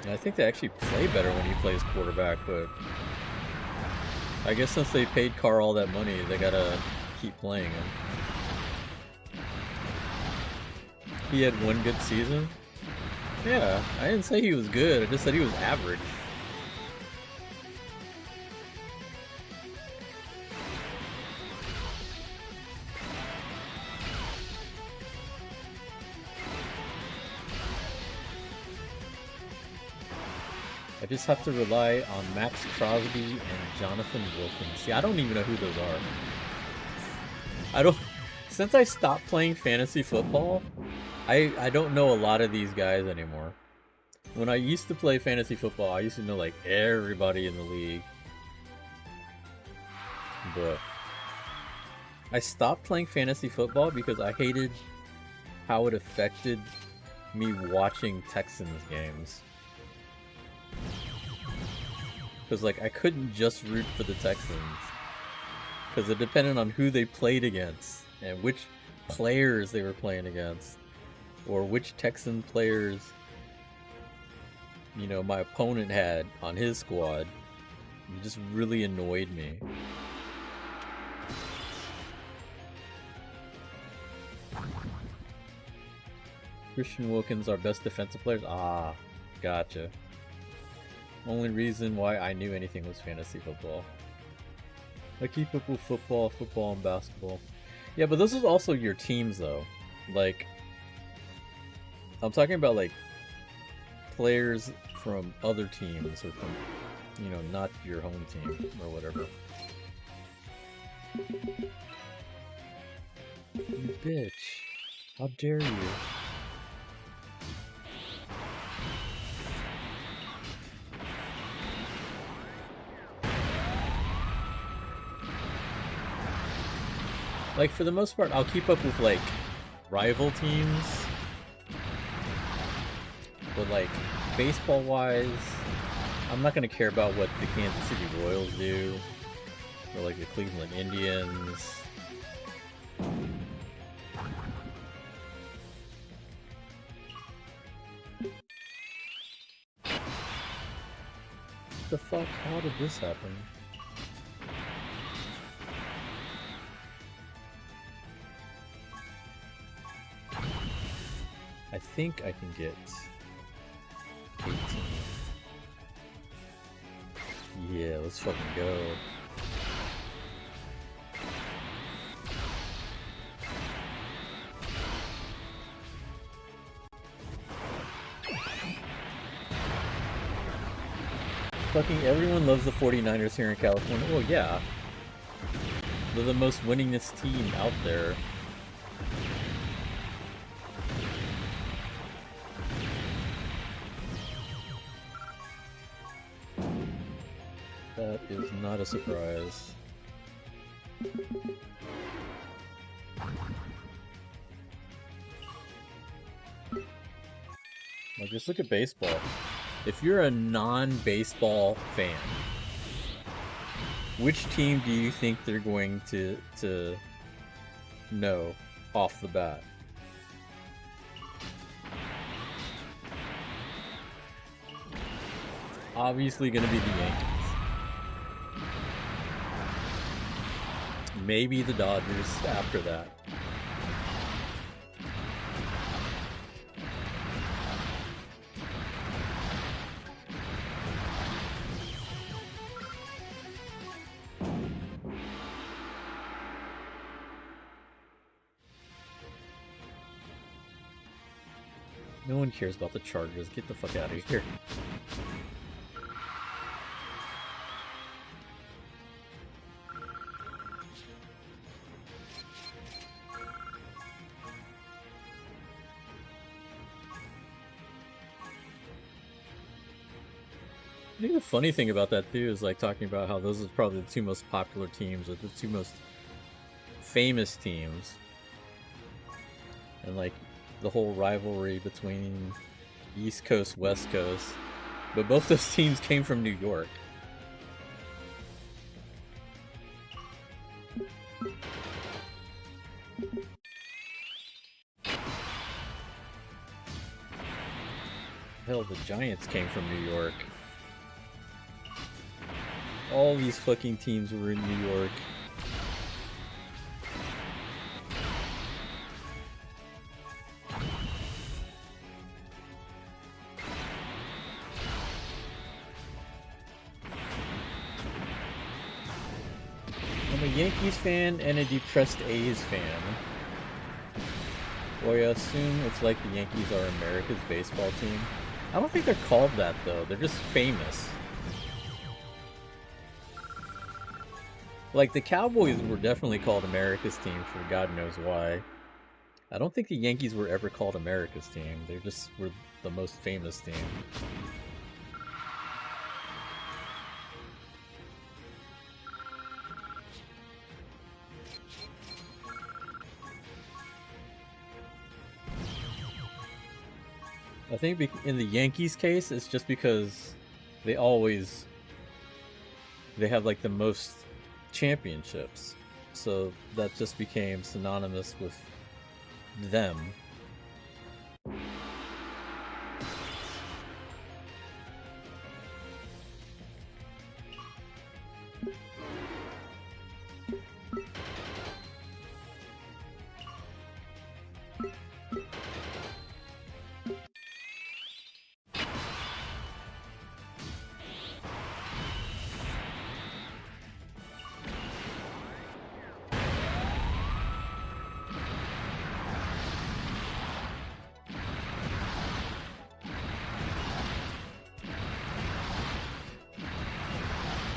I think they actually play better when he plays quarterback, but I guess since they paid Carr all that money, they gotta keep playing him. He had one good season? Yeah, I didn't say he was good, I just said he was average. I just have to rely on Max Crosby and Jonathan Wilkins. See, I don't even know who those are. Since I stopped playing fantasy football, I don't know a lot of these guys anymore. When I used to play fantasy football, I used to know like everybody in the league. But I stopped playing fantasy football because I hated how it affected me watching Texans games. Because like I couldn't just root for the Texans, because it depended on who they played against and which players they were playing against, or which Texan players, you know, my opponent had on his squad. It just really annoyed me. Christian Wilkins, our best defensive players? Ah, gotcha. Only reason why I knew anything was fantasy football. I keep up with football, and basketball. Yeah, but this is also your teams though. Like, I'm talking about like players from other teams, or from, you know, not your home team or whatever. You bitch. How dare you? Like, for the most part, I'll keep up with, like, rival teams. But, like, baseball-wise, I'm not going to care about what the Kansas City Royals do. Or, like, the Cleveland Indians. What the fuck? How did this happen? I think I can get 18. Yeah, let's fucking go. Fucking everyone loves the 49ers here in California. Well, yeah. They're the most winningest team out there. That is not a surprise. Like, just look at baseball. If you're a non-baseball fan, which team do you think they're going to know off the bat? Obviously going to be the Yankees. Maybe the Dodgers after that. No one cares about the Chargers. Get the fuck out of here. I think the funny thing about that too is like talking about how those are probably the two most popular teams or the two most famous teams, and like the whole rivalry between East Coast, West Coast, but both those teams came from New York. Hell, the Giants came from New York. All these fucking teams were in New York. I'm a Yankees fan and a depressed A's fan. Well, I assume it's like the Yankees are America's baseball team. I don't think they're called that though, they're just famous. Like, the Cowboys were definitely called America's team for God knows why. I don't think the Yankees were ever called America's team. They just were the most famous team. I think in the Yankees case, it's just because they have like the most championships, so that just became synonymous with them.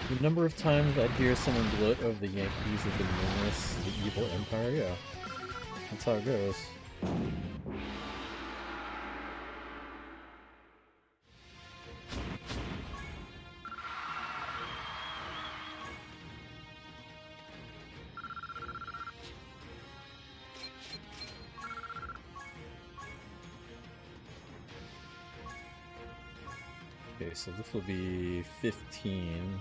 The number of times I'd hear someone gloat over the Yankees have been numerous. The evil empire, yeah. That's how it goes. Okay, so this will be 15.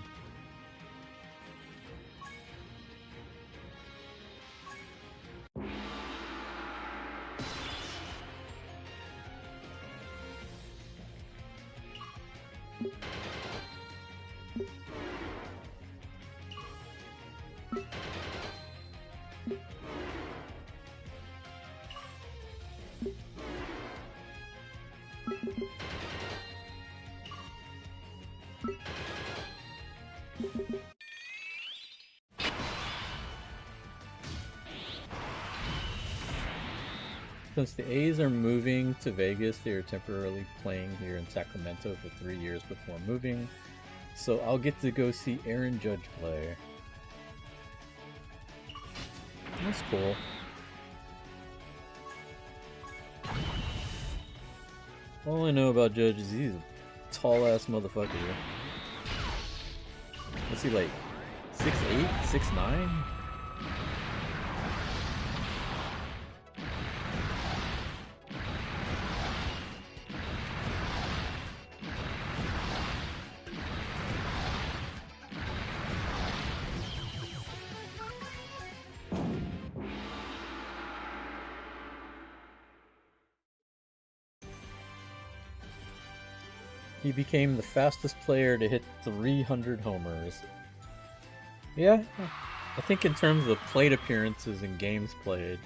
Since the A's are moving to Vegas, they are temporarily playing here in Sacramento for 3 years before moving. So I'll get to go see Aaron Judge play. That's cool. All I know about Judge is he's a tall-ass motherfucker. What's he like? 6'8", 6'9"? He became the fastest player to hit 300 homers. Yeah, I think in terms of plate appearances and games played,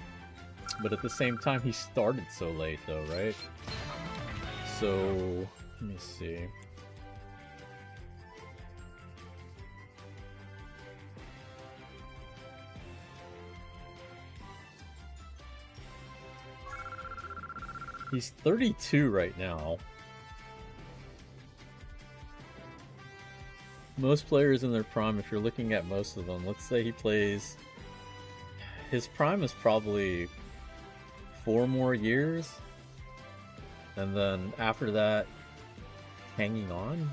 but at the same time he started so late though, right? So, let me see. He's 32 right now. Most players in their prime, if you're looking at most of them, let's say he plays... His prime is probably 4 more years. And then after that, hanging on?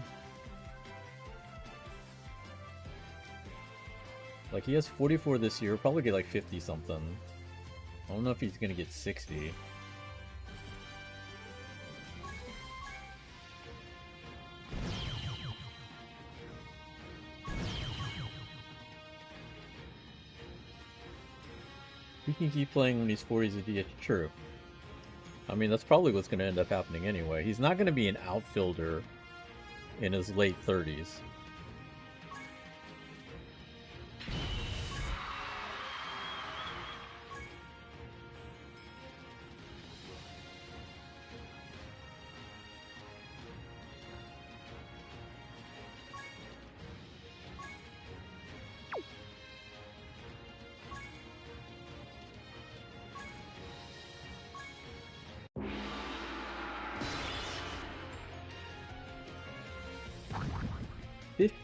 Like, he has 44 this year, probably get like 50 something. I don't know if he's gonna get 60. He can keep playing when he's 40 as a DH. True. I mean, that's probably what's going to end up happening anyway. He's not going to be an outfielder in his late 30s.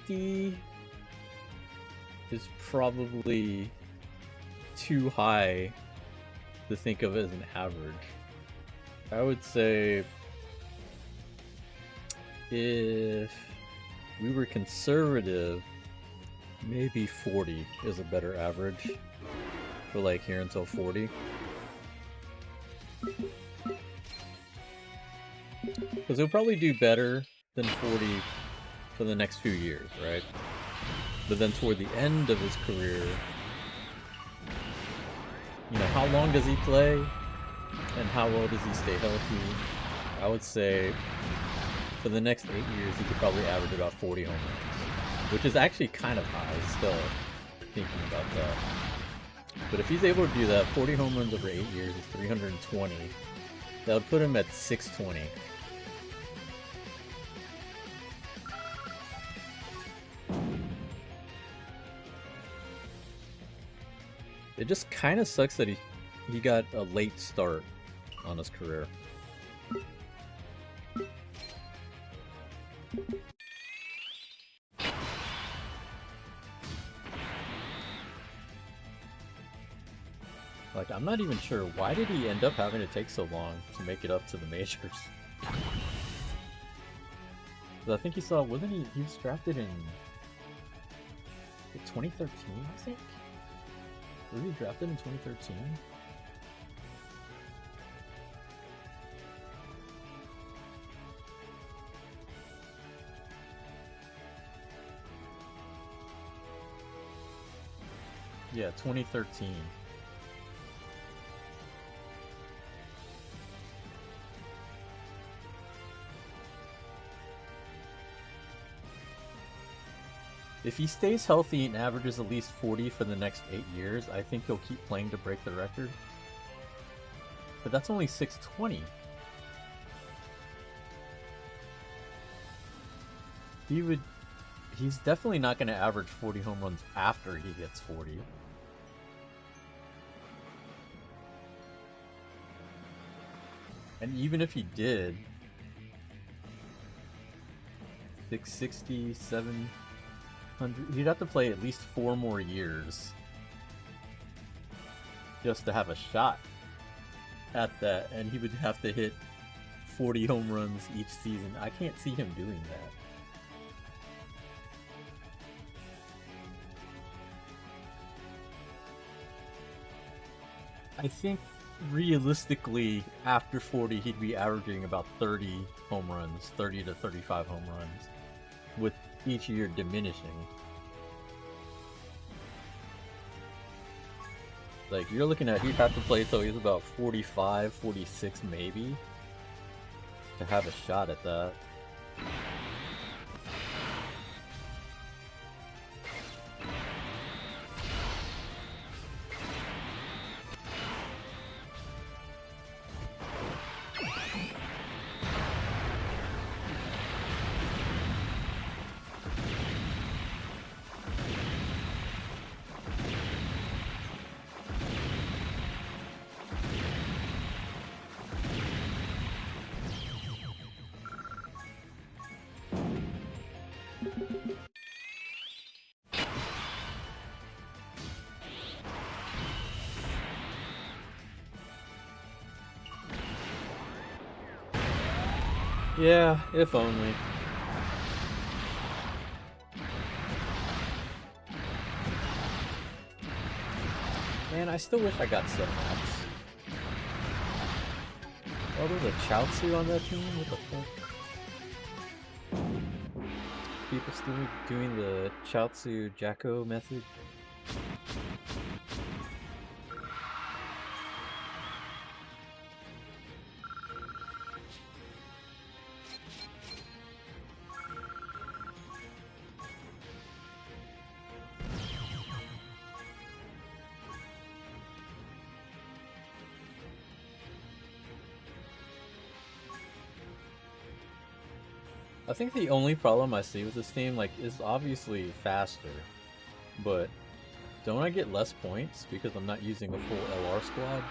$50 is probably too high to think of as an average. I would say if we were conservative, maybe 40 is a better average for like here until 40. Because he'll probably do better than 40 for the next few years, right? But then toward the end of his career, you know, how long does he play? And how well does he stay healthy? I would say for the next 8 years, he could probably average about 40 home runs, which is actually kind of high still, thinking about that. But if he's able to do that, 40 home runs over 8 years is 320. That would put him at 620. It just kind of sucks that he got a late start on his career. Like, I'm not even sure, why did he end up having to take so long to make it up to the majors? 'Cause I think he saw, wasn't he was drafted in 2013, I think? Was he drafted in 2013? Yeah, 2013. If he stays healthy and averages at least 40 for the next 8 years, I think he'll keep playing to break the record. But that's only 620. He's definitely not going to average 40 home runs after he hits 40. And even if he did, 660, 700, he'd have to play at least 4 more years just to have a shot at that, and he would have to hit 40 home runs each season. I can't see him doing that. I think realistically, after 40, he'd be averaging about 30 home runs, 30 to 35 home runs, with each year diminishing. Like, you're looking at, he'd have to play till he's about 45, 46 maybe, to have a shot at that. Yeah, if only. Man, I still wish I got 7-max. Oh, there's a Chaozu on that team? What the fuck? People still doing the Chaozu Jacko method? I think the only problem I see with this team, like, is obviously faster, but don't I get less points because I'm not using a full LR squad?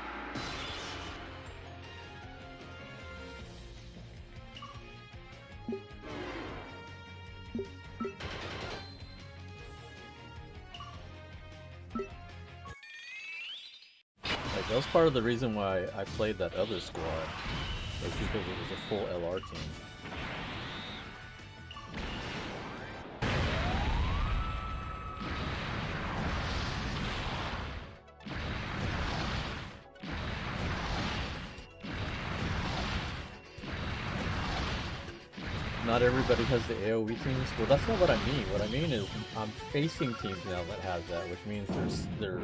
Like, that was part of the reason why I played that other squad, was because it was a full LR team. Not everybody has the AoE teams. Well, that's not what I mean. What I mean is I'm facing teams now that have that, which means they're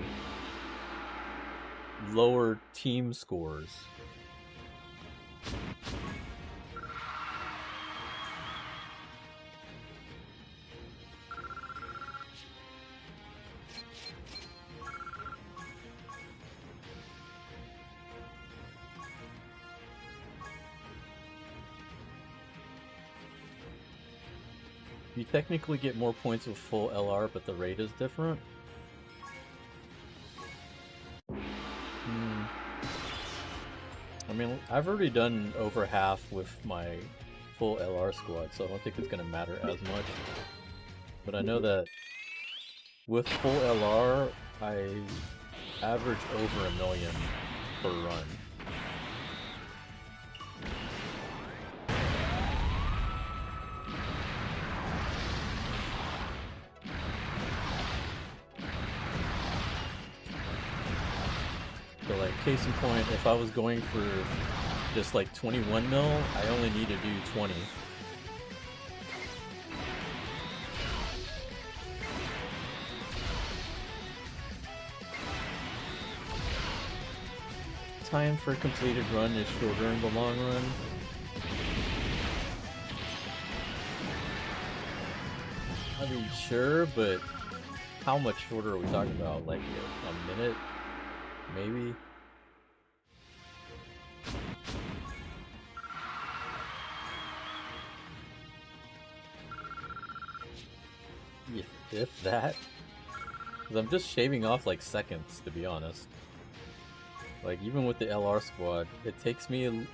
lower team scores. You technically get more points with full LR, but the rate is different. I mean, I've already done over half with my full LR squad, so I don't think it's going to matter as much. But I know that with full LR, I average over 1 million per run. So, like, case in point, if I was going for just like 21 mil, I only need to do 20. Time for completed run is shorter in the long run. I mean, sure, but how much shorter are we talking about? Like a minute? Maybe? If that? Because I'm just shaving off like seconds, to be honest. Like, even with the LR squad, it takes me a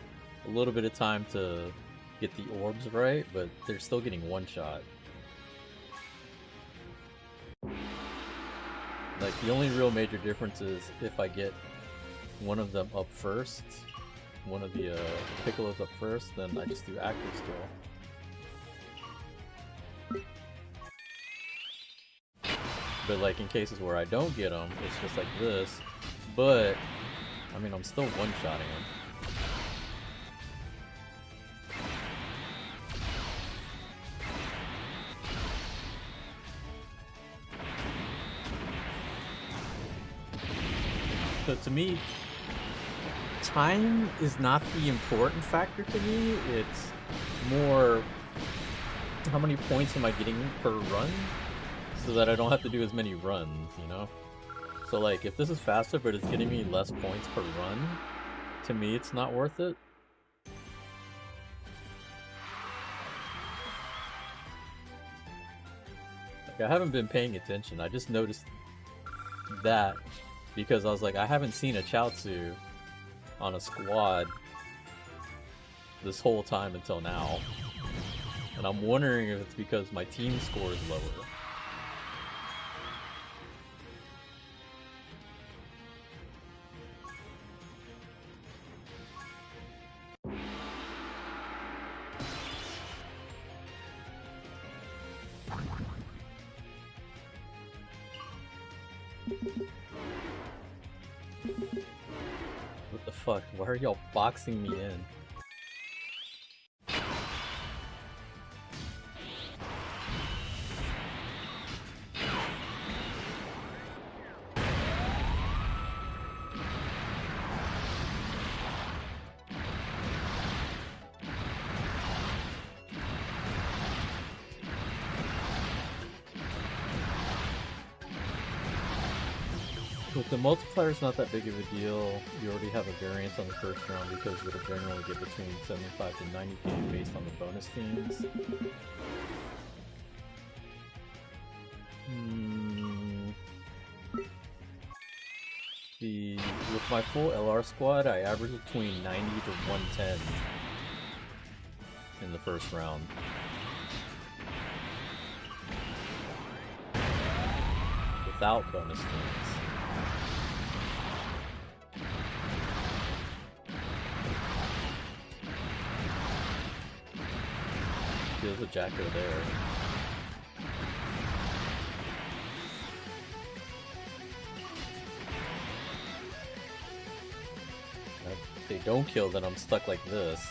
little bit of time to get the orbs right, but they're still getting one shot. Like, the only real major difference is if I get one of them up first, one of the Piccolos up first, then I just do active skill. But like in cases where I don't get them, it's just like this. But, I mean, I'm still one-shotting them. So to me, time is not the important factor to me. It's more how many points am I getting per run, so that I don't have to do as many runs, you know? So like, if this is faster but it's getting me less points per run, to me it's not worth it. Like, I haven't been paying attention, I just noticed that because I was like, I haven't seen a Chaozu on a squad this whole time until now. And I'm wondering if it's because my team score is lower. What the fuck? Why are y'all boxing me in? Look, the multiplyer's not that big of a deal. You already have a variance on the first round because it'll generally get between 75 to 90k based on the bonus teams. With my full LR squad, I average between 90 to 110 in the first round. Without bonus teams. There's a Jacko there. If they don't kill, then I'm stuck like this.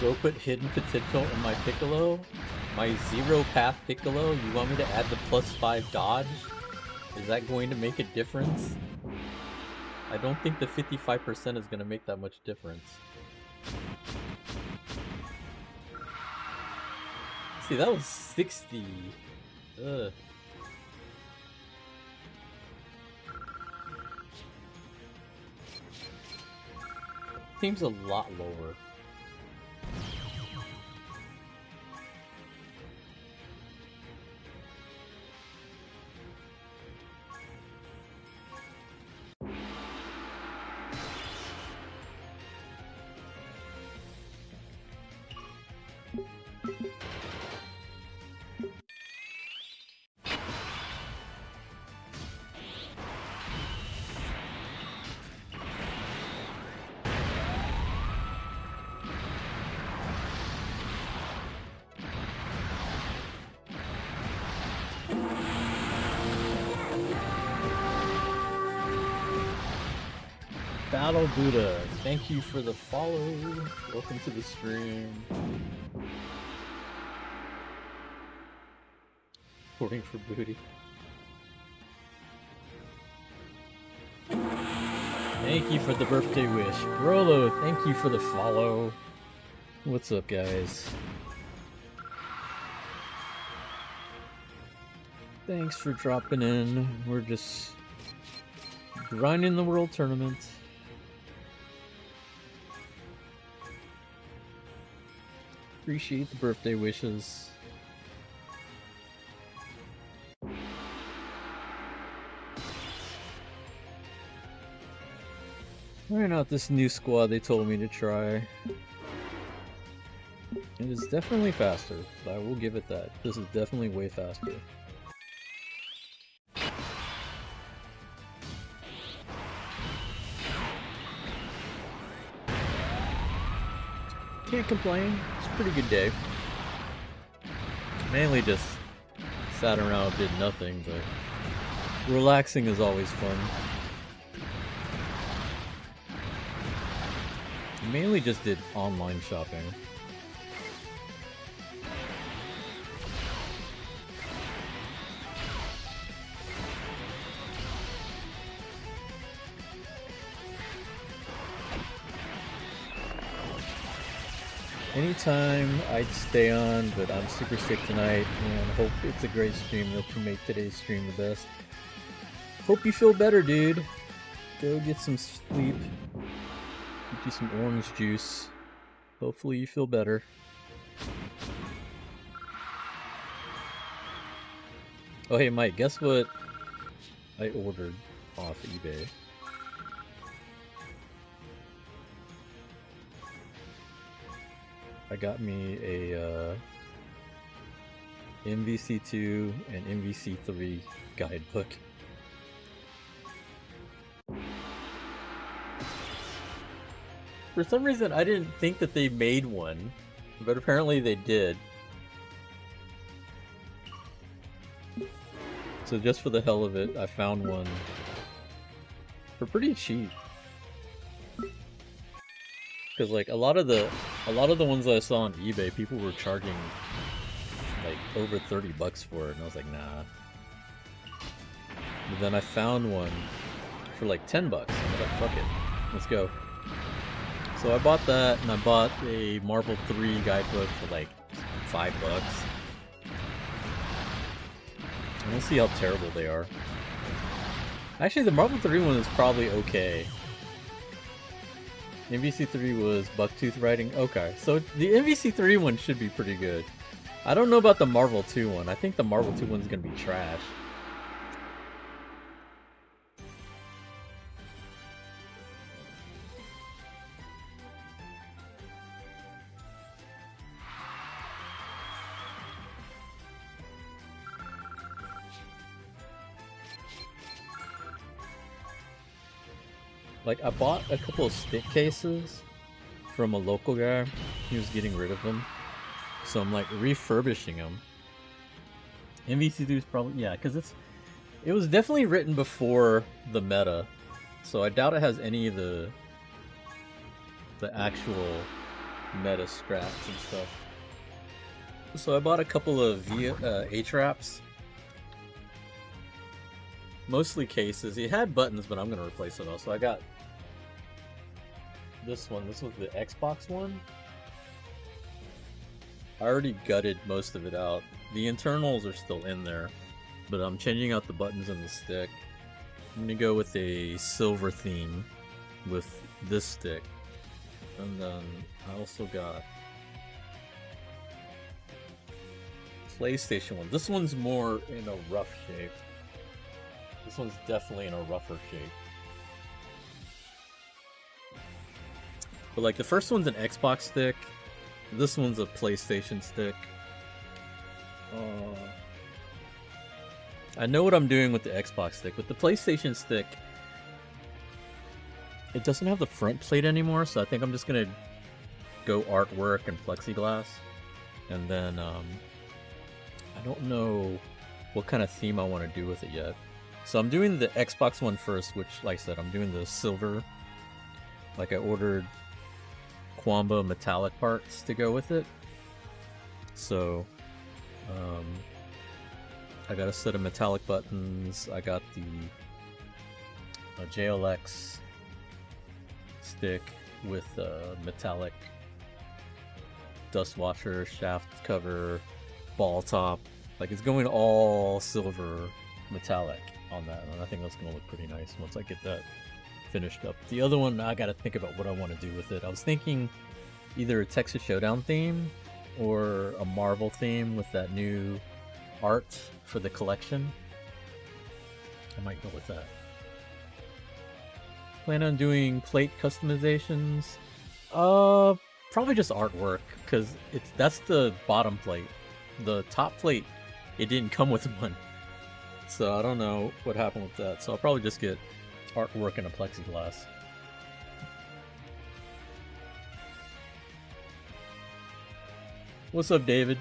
Go put hidden potential in my Piccolo? My zero path Piccolo? You want me to add the +5 dodge? Is that going to make a difference? I don't think the 55% is going to make that much difference. See, that was 60. Ugh. Seems a lot lower. Battle Buddha, thank you for the follow. Welcome to the stream. Reporting for booty. Thank you for the birthday wish. Rolo, thank you for the follow. What's up, guys? Thanks for dropping in. We're just grinding the world tournament. Appreciate the birthday wishes. Trying out this new squad they told me to try. It is definitely faster, I will give it that. This is definitely way faster. Can't complain. It's a pretty good day. Mainly just sat around, did nothing, but relaxing is always fun. Mainly just did online shopping. Anytime I'd stay on, but I'm super sick tonight and hope it's a great stream. Hope you make today's stream the best. Hope you feel better, dude. Go get some sleep. Get you some orange juice. Hopefully you feel better. Oh hey Mike, guess what I ordered off eBay? I got me a MVC2 and MVC3 guidebook. For some reason, I didn't think that they made one, but apparently they did. So just for the hell of it, I found one for pretty cheap. Because like a lot of the ones I saw on eBay, people were charging like over 30 bucks for it, and I was like, nah. But then I found one for like 10 bucks. I was like, fuck it, let's go. So I bought that, and I bought a Marvel 3 guidebook for like 5 bucks. And we'll see how terrible they are. Actually, the Marvel 3 one is probably okay. MVC3 was bucktooth writing. Okay, so the MVC3 one should be pretty good. I don't know about the Marvel 2 one. I think the Marvel 2 one's gonna be trash. Like, I bought a couple of stick cases from a local guy. He was getting rid of them. So I'm like refurbishing them. MVC2 is probably, yeah, because it was definitely written before the meta. So I doubt it has any of the actual meta scraps and stuff. So I bought a couple of A-traps. Mostly cases. It had buttons, but I'm going to replace it all. So I got this one. This was the Xbox one. I already gutted most of it out. The internals are still in there, but I'm changing out the buttons and the stick. I'm going to go with a silver theme with this stick. And then I also got PlayStation one. This one's more in a rough shape. This one's definitely in a rougher shape. But like the first one's an Xbox stick. This one's a PlayStation stick. I know what I'm doing with the Xbox stick. With the PlayStation stick, it doesn't have the front plate anymore, so I think I'm just gonna go artwork and plexiglass. And then I don't know what kind of theme I want to do with it yet. So I'm doing the Xbox one first, which, like I said, I'm doing the silver. Like, I ordered Quamba metallic parts to go with it. So, I got a set of metallic buttons. I got the JLX stick with metallic dust washer, shaft cover, ball top. Like, it's going all silver metallic on that, and I think that's going to look pretty nice once I get that finished up. The other one, I got to think about what I want to do with it. I was thinking either a Texas Showdown theme or a Marvel theme with that new art for the collection. I might go with that. Plan on doing plate customizations? Probably just artwork, because that's the bottom plate. The top plate, it didn't come with one. So I don't know what happened with that. So I'll probably just get artwork and a plexiglass. What's up, David?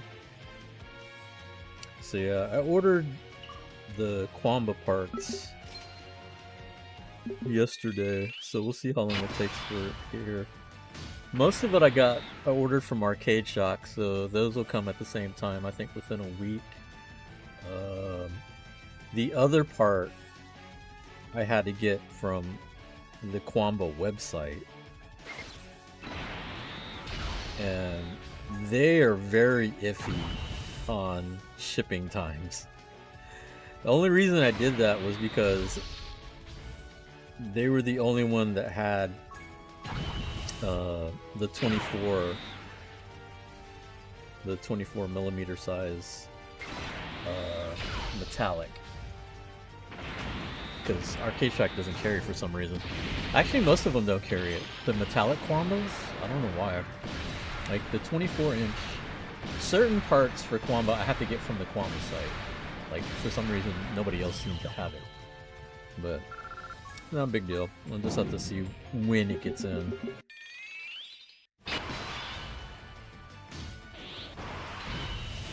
So yeah, I ordered the Quamba parts yesterday, so we'll see how long it takes for it to get here. Most of it I ordered from Arcade Shock, so those will come at the same time, I think within a week. The other part I had to get from the Quamba website, and they are very iffy on shipping times. The only reason I did that was because they were the only one that had the 24 millimeter size metallic, because Arcade Shack doesn't carry for some reason. Actually, most of them don't carry it. The metallic Quambas, I don't know why. Like the 24-inch, certain parts for Quamba I have to get from the Quamba site. Like for some reason nobody else seems to have it, but not a big deal. We'll just have to see when it gets in.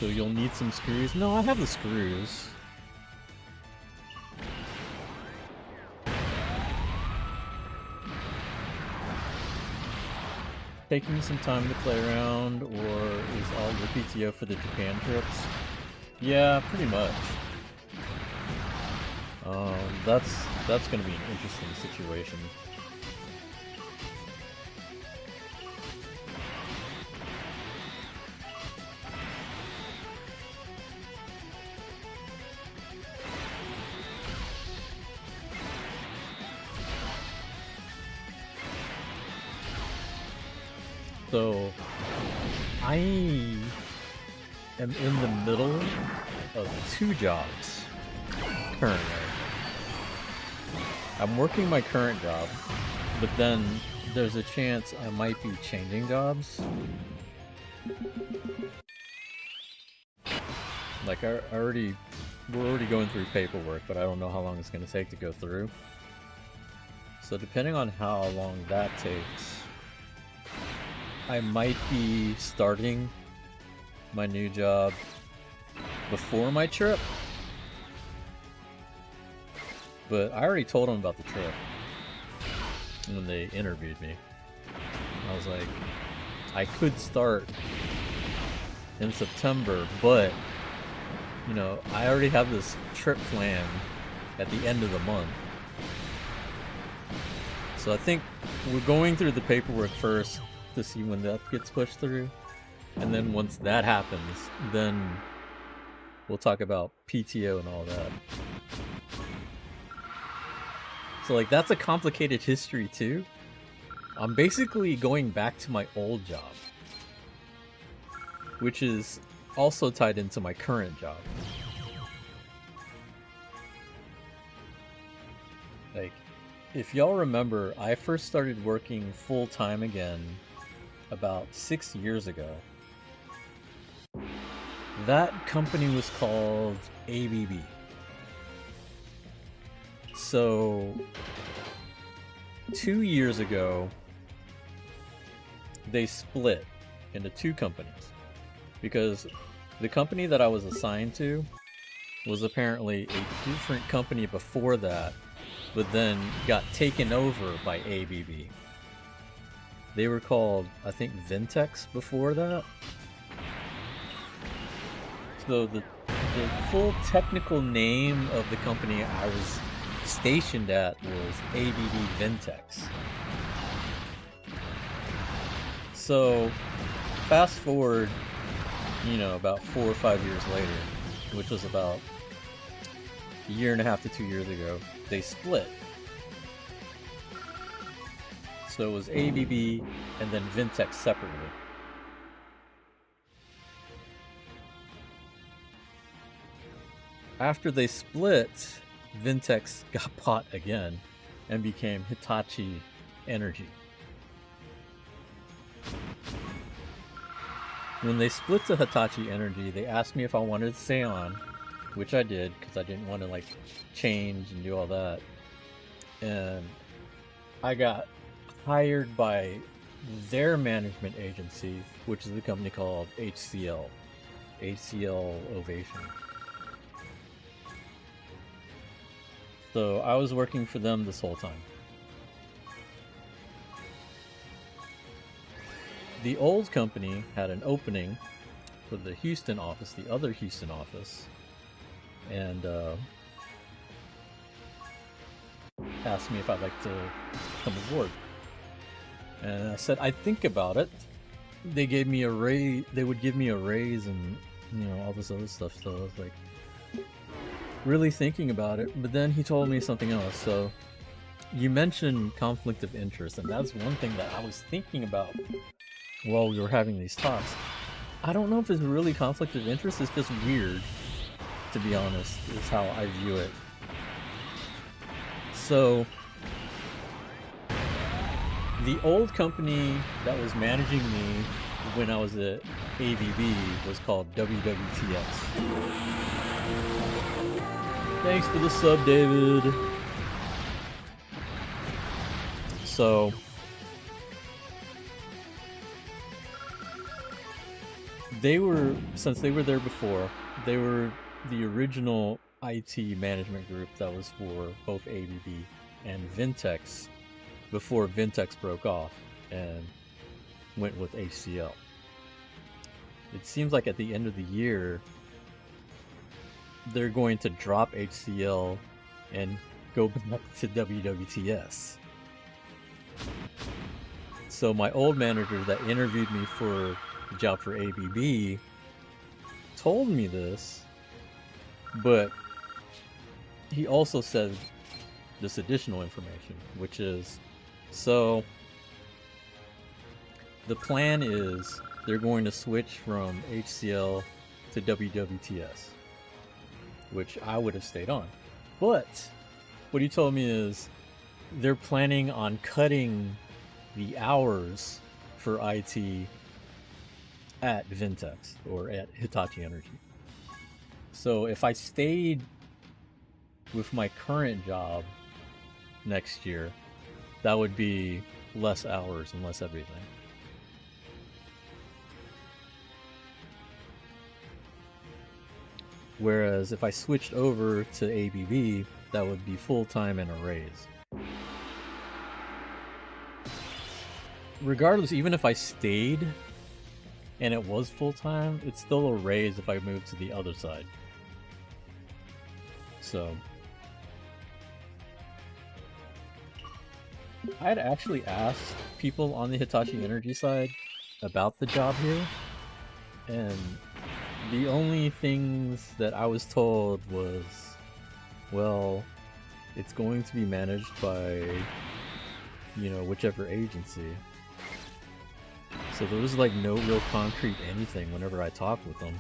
So you'll need some screws? No, I have the screws. Taking some time to play around, or is all your PTO for the Japan trips? Yeah, pretty much. That's gonna be an interesting situation. So, I am in the middle of 2 jobs currently. I'm working my current job, but then there's a chance I might be changing jobs. Like we're already going through paperwork, but I don't know how long it's going to take to go through. So depending on how long that takes, I might be starting my new job before my trip. But I already told them about the trip when they interviewed me. I was like, I could start in September, but, you know, I already have this trip planned at the end of the month. So I think we're going through the paperwork first to see when that gets pushed through. And then once that happens, then we'll talk about PTO and all that. So like that's a complicated history too. I'm basically going back to my old job, which is also tied into my current job. Like, if y'all remember, I first started working full-time again about 6 years ago. That company was called ABB. So 2 years ago, they split into 2 companies because the company that I was assigned to was apparently a different company before that, but then got taken over by ABB. They were called, I think, Ventex before that. So the full technical name of the company I was stationed at was ABB Ventex. So fast forward, you know, about 4 or 5 years later, which was about a year and a half to 2 years ago, they split. So it was ABB and then Ventex separately. After they split, Ventex got bought again and became Hitachi Energy. When they split to Hitachi Energy, they asked me if I wanted to stay on, which I did because I didn't want to like change and do all that. And I got hired by their management agency, which is a company called HCL Ovation. So I was working for them this whole time. The old company had an opening for the Houston office, the other Houston office, and asked me if I'd like to come aboard. And I said I'd think about it. They gave me a raise. They would give me a raise, and all this other stuff. So I was like, really thinking about it. But then he told me something else. So you mentioned conflict of interest, and that's one thing that I was thinking about while we were having these talks. I don't know if it's really conflict of interest. It's just weird, to be honest, is how I view it. So the old company that was managing me when I was at ABB was called WWTS. Thanks for the sub, David. So since they were there before, they were the original IT management group that was for both ABB and Vintex before Vintex broke off and went with HCL. It seems like at the end of the year, they're going to drop HCL and go back to WWTS. So my old manager that interviewed me for the job for ABB told me this, but he also said this additional information, which is, so the plan is they're going to switch from HCL to WWTS, which I would have stayed on. But what he told me is they're planning on cutting the hours for IT at Vintex or at Hitachi Energy. So if I stayed with my current job next year, that would be less hours and less everything. Whereas if I switched over to ABB, that would be full-time and a raise. Regardless, even if I stayed and it was full-time, it's still a raise if I moved to the other side. So I had actually asked people on the Hitachi Energy side about the job here, and the only things that I was told was, well, it's going to be managed by, whichever agency. So there was like no real concrete anything whenever I talked with them.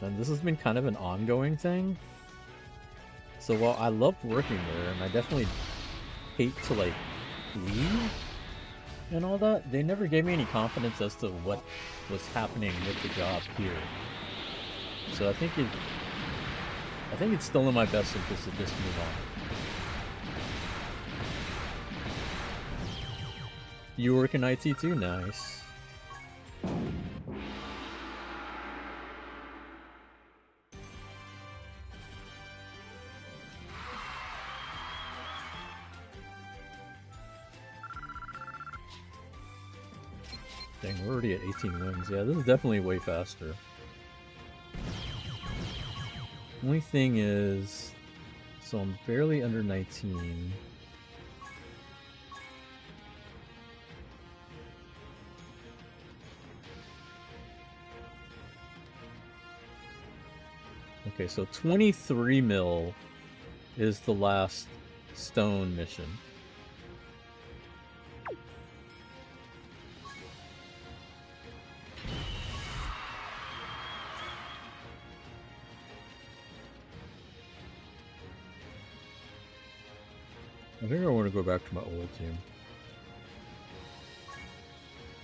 And this has been kind of an ongoing thing. So while I love working there, and I definitely hate to leave and all that, they never gave me any confidence as to what was happening with the job here. So I think it's still in my best interest to just move on. You work in IT too? Nice. Dang, we're already at 18 wins. Yeah, this is definitely way faster. Only thing is, so I'm barely under 19. Okay, so 23 mil is the last stone mission. I think I want to go back to my old team.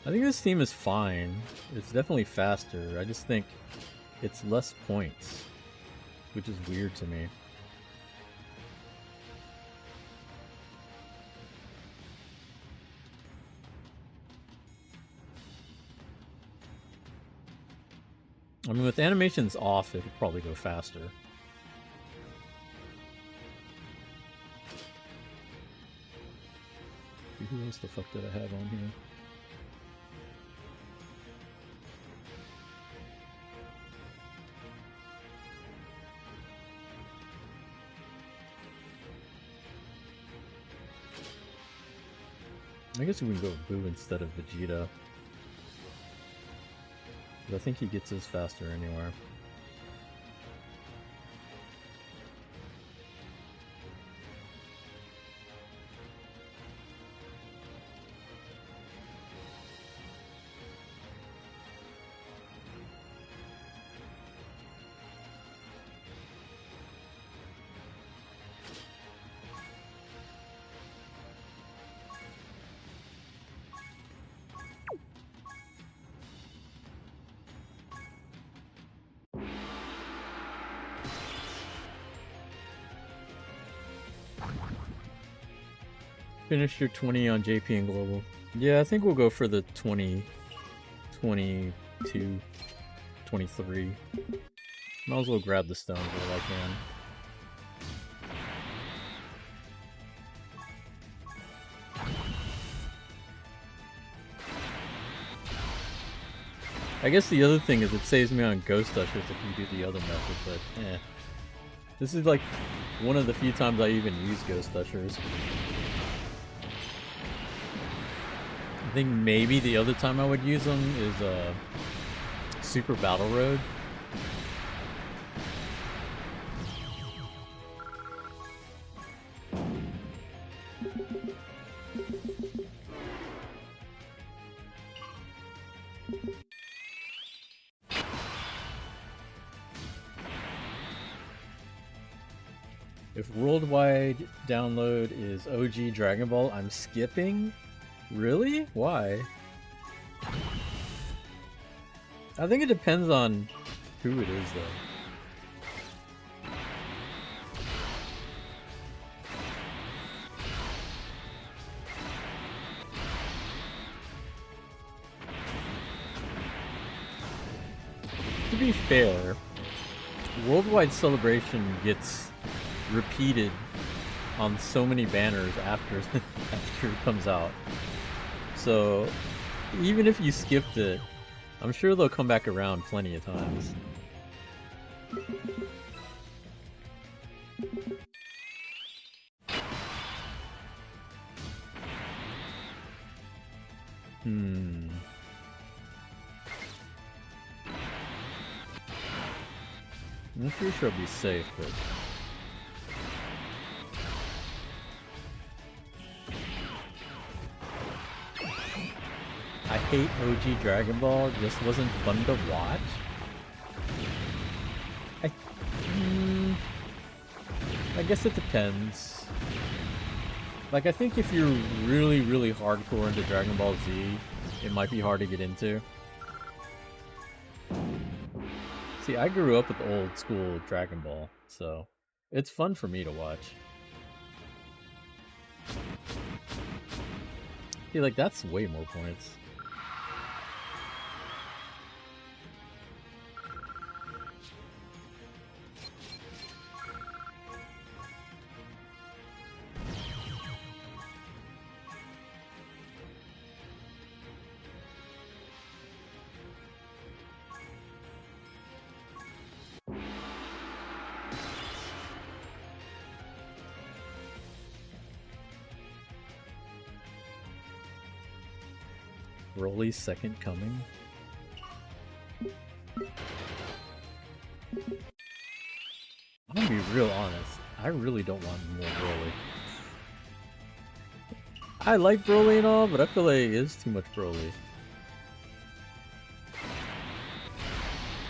I think this team is fine. It's definitely faster. I just think it's less points, which is weird to me. I mean, with animations off, it could probably go faster. Who else the fuck did I have on here? I guess we can go Boo instead of Vegeta. But I think he gets his faster anywhere. Finish your 20 on JP and Global. Yeah, I think we'll go for the 20, 22, 23. Might as well grab the stones while I can. I guess the other thing is it saves me on Ghost Ushers if you do the other method, but eh. This is like one of the few times I even use Ghost Ushers. I think maybe the other time I would use them is Super Battle Road. If worldwide download is OG Dragon Ball, I'm skipping? Really? Why? I think it depends on who it is, though. To be fair, Worldwide Celebration gets repeated on so many banners after after it comes out. So even if you skipped it, I'm sure they'll come back around plenty of times. I'm pretty sure I'll be safe, but... I hate OG Dragon Ball, it just wasn't fun to watch. I guess it depends. Like, I think if you're really, really hardcore into Dragon Ball Z, it might be hard to get into. See, I grew up with old school Dragon Ball, so it's fun for me to watch. See, like, that's way more points. Broly's second coming? I'm gonna be real honest. I really don't want more Broly. I like Broly and all, but I feel like it is too much Broly.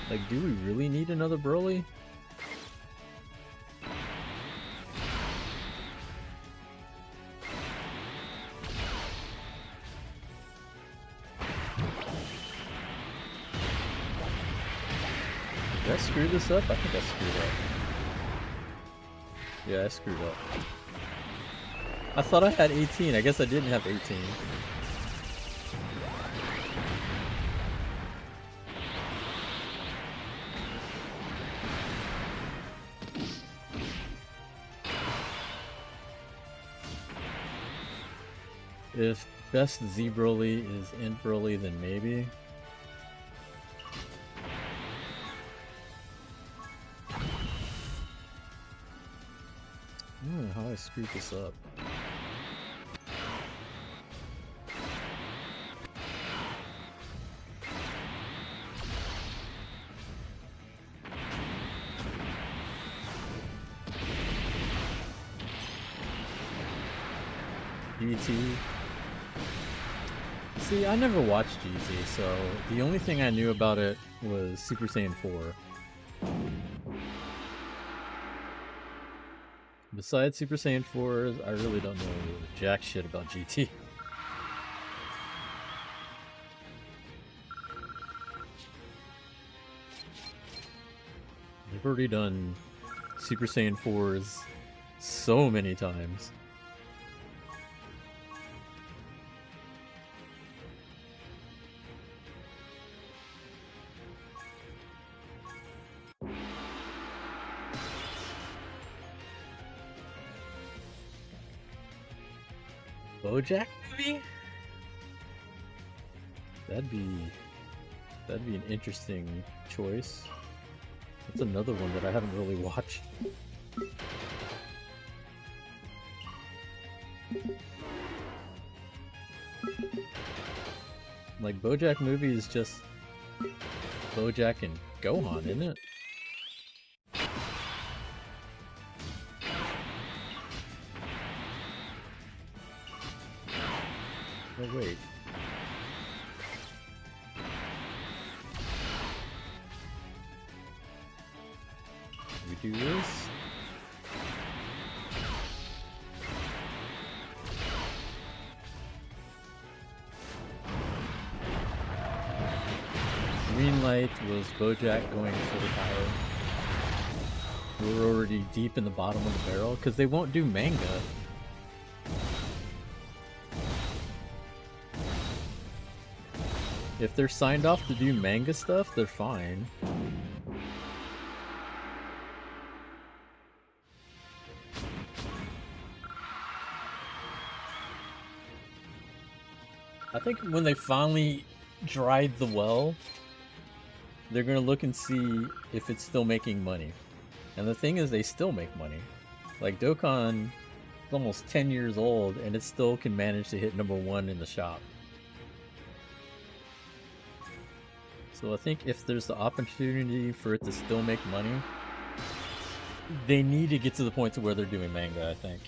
Like, do we really need another Broly? Did I screw this up? I think I screwed up. Yeah, I screwed up. I thought I had 18. I guess I didn't have 18. If best Z Broly is Int Broly, then maybe. I don't know how I screwed this up. GT. See, I never watched GT, so the only thing I knew about it was Super Saiyan 4. Besides Super Saiyan 4, I really don't know jack shit about GT. They've already done Super Saiyan 4s so many times. BoJack movie? That'd be an interesting choice. That's another one that I haven't really watched. Like, BoJack movie is just BoJack and Gohan, isn't it? Oh wait. We do this? Green light was BoJack going for the power. We're already deep in the bottom of the barrel because they won't do manga. If they're signed off to do manga stuff, they're fine. I think when they finally dried the well, they're gonna look and see if it's still making money. And the thing is, they still make money. Like, Dokkan is almost 10 years old, and it still can manage to hit #1 in the shop. So I think if there's the opportunity for it to still make money, they need to get to the point to where they're doing manga, I think.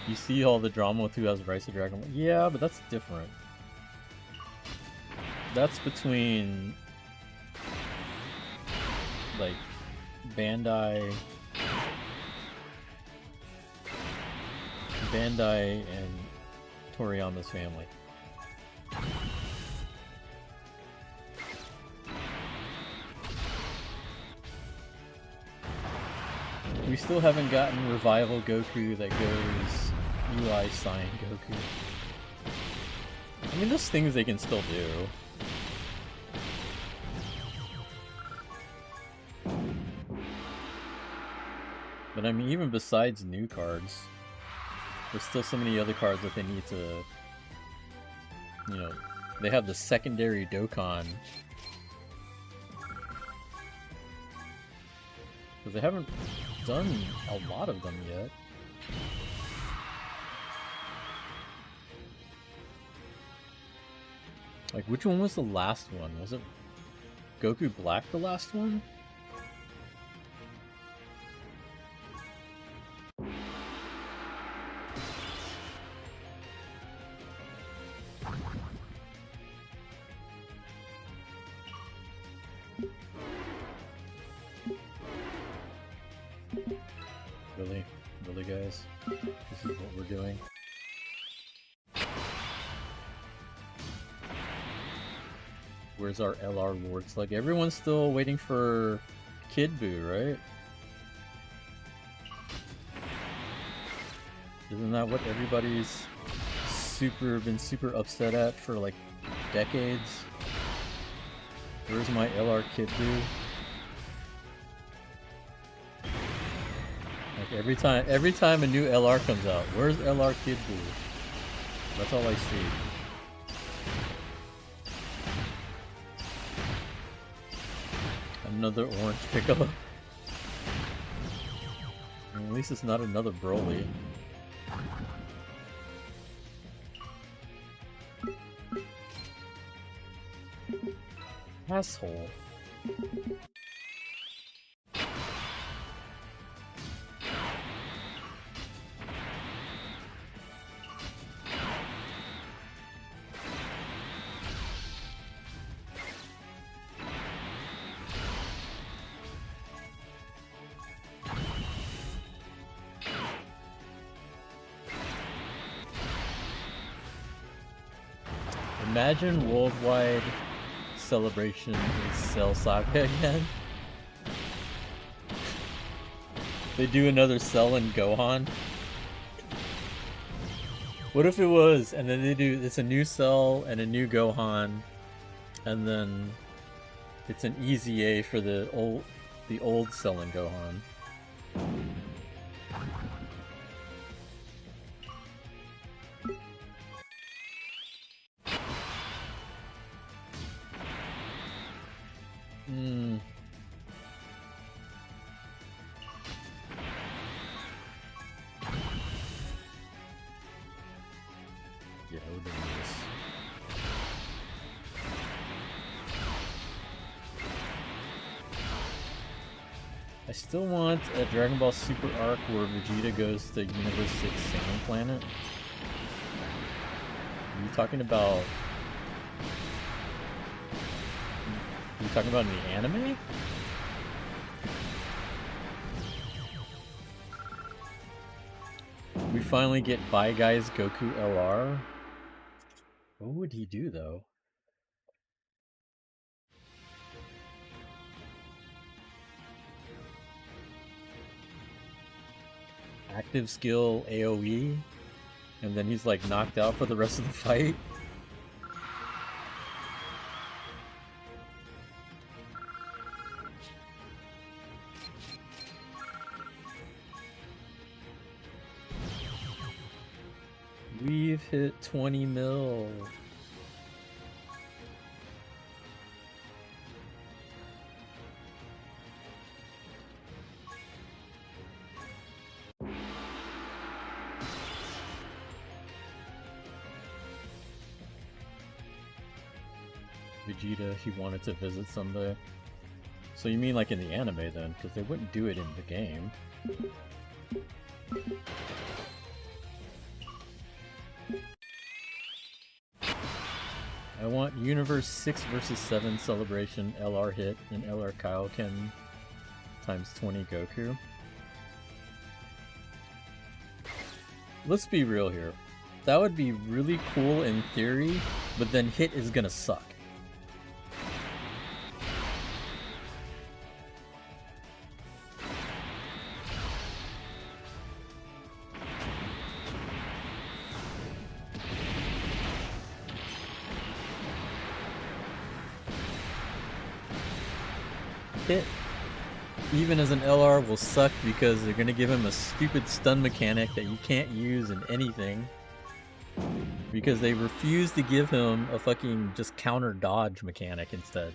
You see all the drama with who has Rise of Dragon? Yeah, but that's different. That's between, like, Bandai and Toriyama's family. We still haven't gotten Revival Goku that goes UI Sign Goku. I mean, there's things they can still do. But I mean, even besides new cards, there's still so many other cards that they need to, you know, they have the secondary Dokkan. Because they haven't done a lot of them yet. Like, which one was the last one? Was it Goku Black the last one? Really guys? This is what we're doing. Where's our LR Lords? Like, everyone's still waiting for Kid Buu, right? Isn't that what everybody's been super upset at for like decades. Where's my LR Kid Buu? Like every time a new LR comes out, where's LR Kid Buu? That's all I see. Another orange pickup. At least it's not another Broly. Asshole. Imagine worldwide celebration is Cell Saga again. They do another Cell and Gohan. What if it was, and then it's a new Cell and a new Gohan, and then it's an easy A for the old Cell and Gohan. Yeah, it would be nice. I still want a Dragon Ball Super arc where Vegeta goes to Universe 6 Saiyan Planet. Are you talking about... Are you talking about in the anime? We finally get Bye Guys Goku LR. What would he do though? Active skill AoE, and then he's like knocked out for the rest of the fight. We've hit 20 mil. Vegeta, he wanted to visit someday. So you mean like in the anime then? Because they wouldn't do it in the game. I want Universe 6 vs 7 Celebration LR hit and LR Kaioken times 20 Goku. Let's be real here. That would be really cool in theory, but then hit is gonna suck. Hit, even as an LR, will suck because they're gonna give him a stupid stun mechanic that you can't use in anything. Because they refuse to give him a fucking just counter dodge mechanic instead.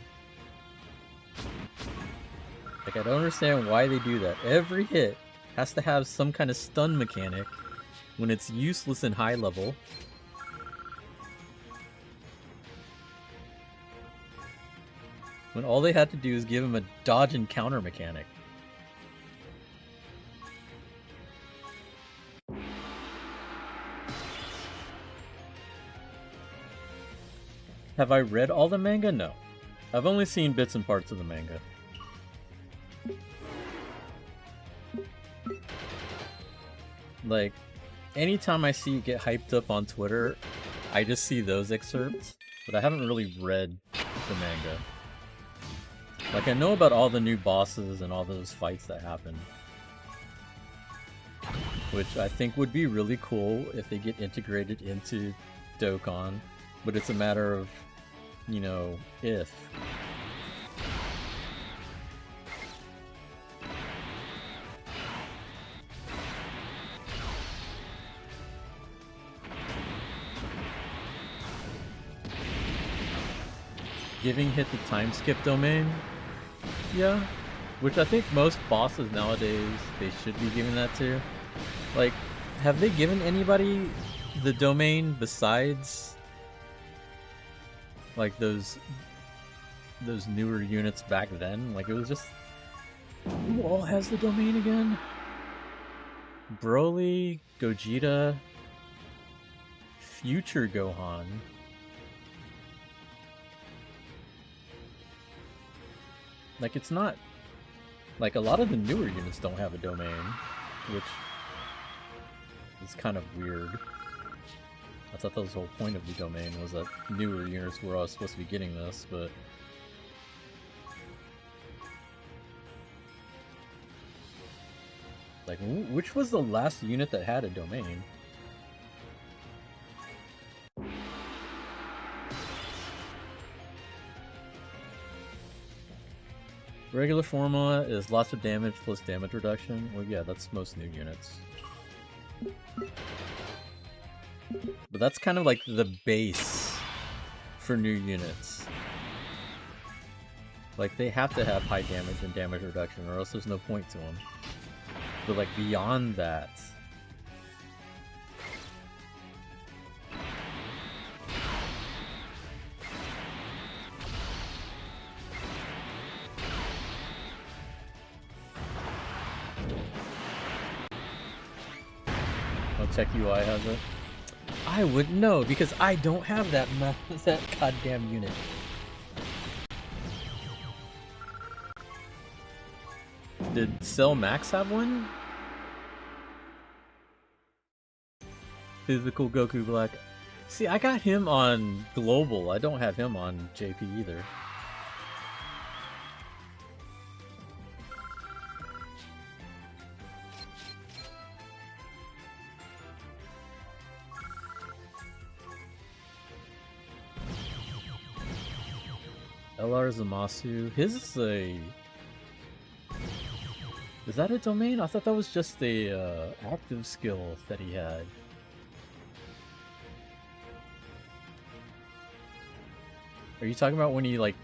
Like, I don't understand why they do that. Every hit has to have some kind of stun mechanic when it's useless in high level. When all they had to do is give him a dodge and counter mechanic. Have I read all the manga? No. I've only seen bits and parts of the manga. Like, anytime I see it get hyped up on Twitter, I just see those excerpts, but I haven't really read the manga. Like, I know about all the new bosses and all those fights that happen. Which I think would be really cool if they get integrated into Dokkan, but it's a matter of, you know, if. Giving hit the time skip domain? Yeah. Which I think most bosses nowadays, they should be giving that to. Like, have they given anybody the domain besides like those newer units back then? Like, it was just, who all has the domain again? Broly, Gogeta, Future Gohan. Like, it's not like a lot of the newer units don't have a domain, which is kind of weird. I thought that was the whole point of the domain, was that newer units were all supposed to be getting this, but like, which was the last unit that had a domain? Regular formula is lots of damage plus damage reduction. Well, yeah, that's most new units. But that's kind of like the base for new units. Like, they have to have high damage and damage reduction, or else there's no point to them. But like, beyond that, Tech UI has it. I wouldn't know because I don't have that that goddamn unit. Did Cell Max have one? Physical Goku Black. See, I got him on Global. I don't have him on JP either. LR Zamasu. His is a... Is that a domain? I thought that was just a active skill that he had. Are you talking about when he like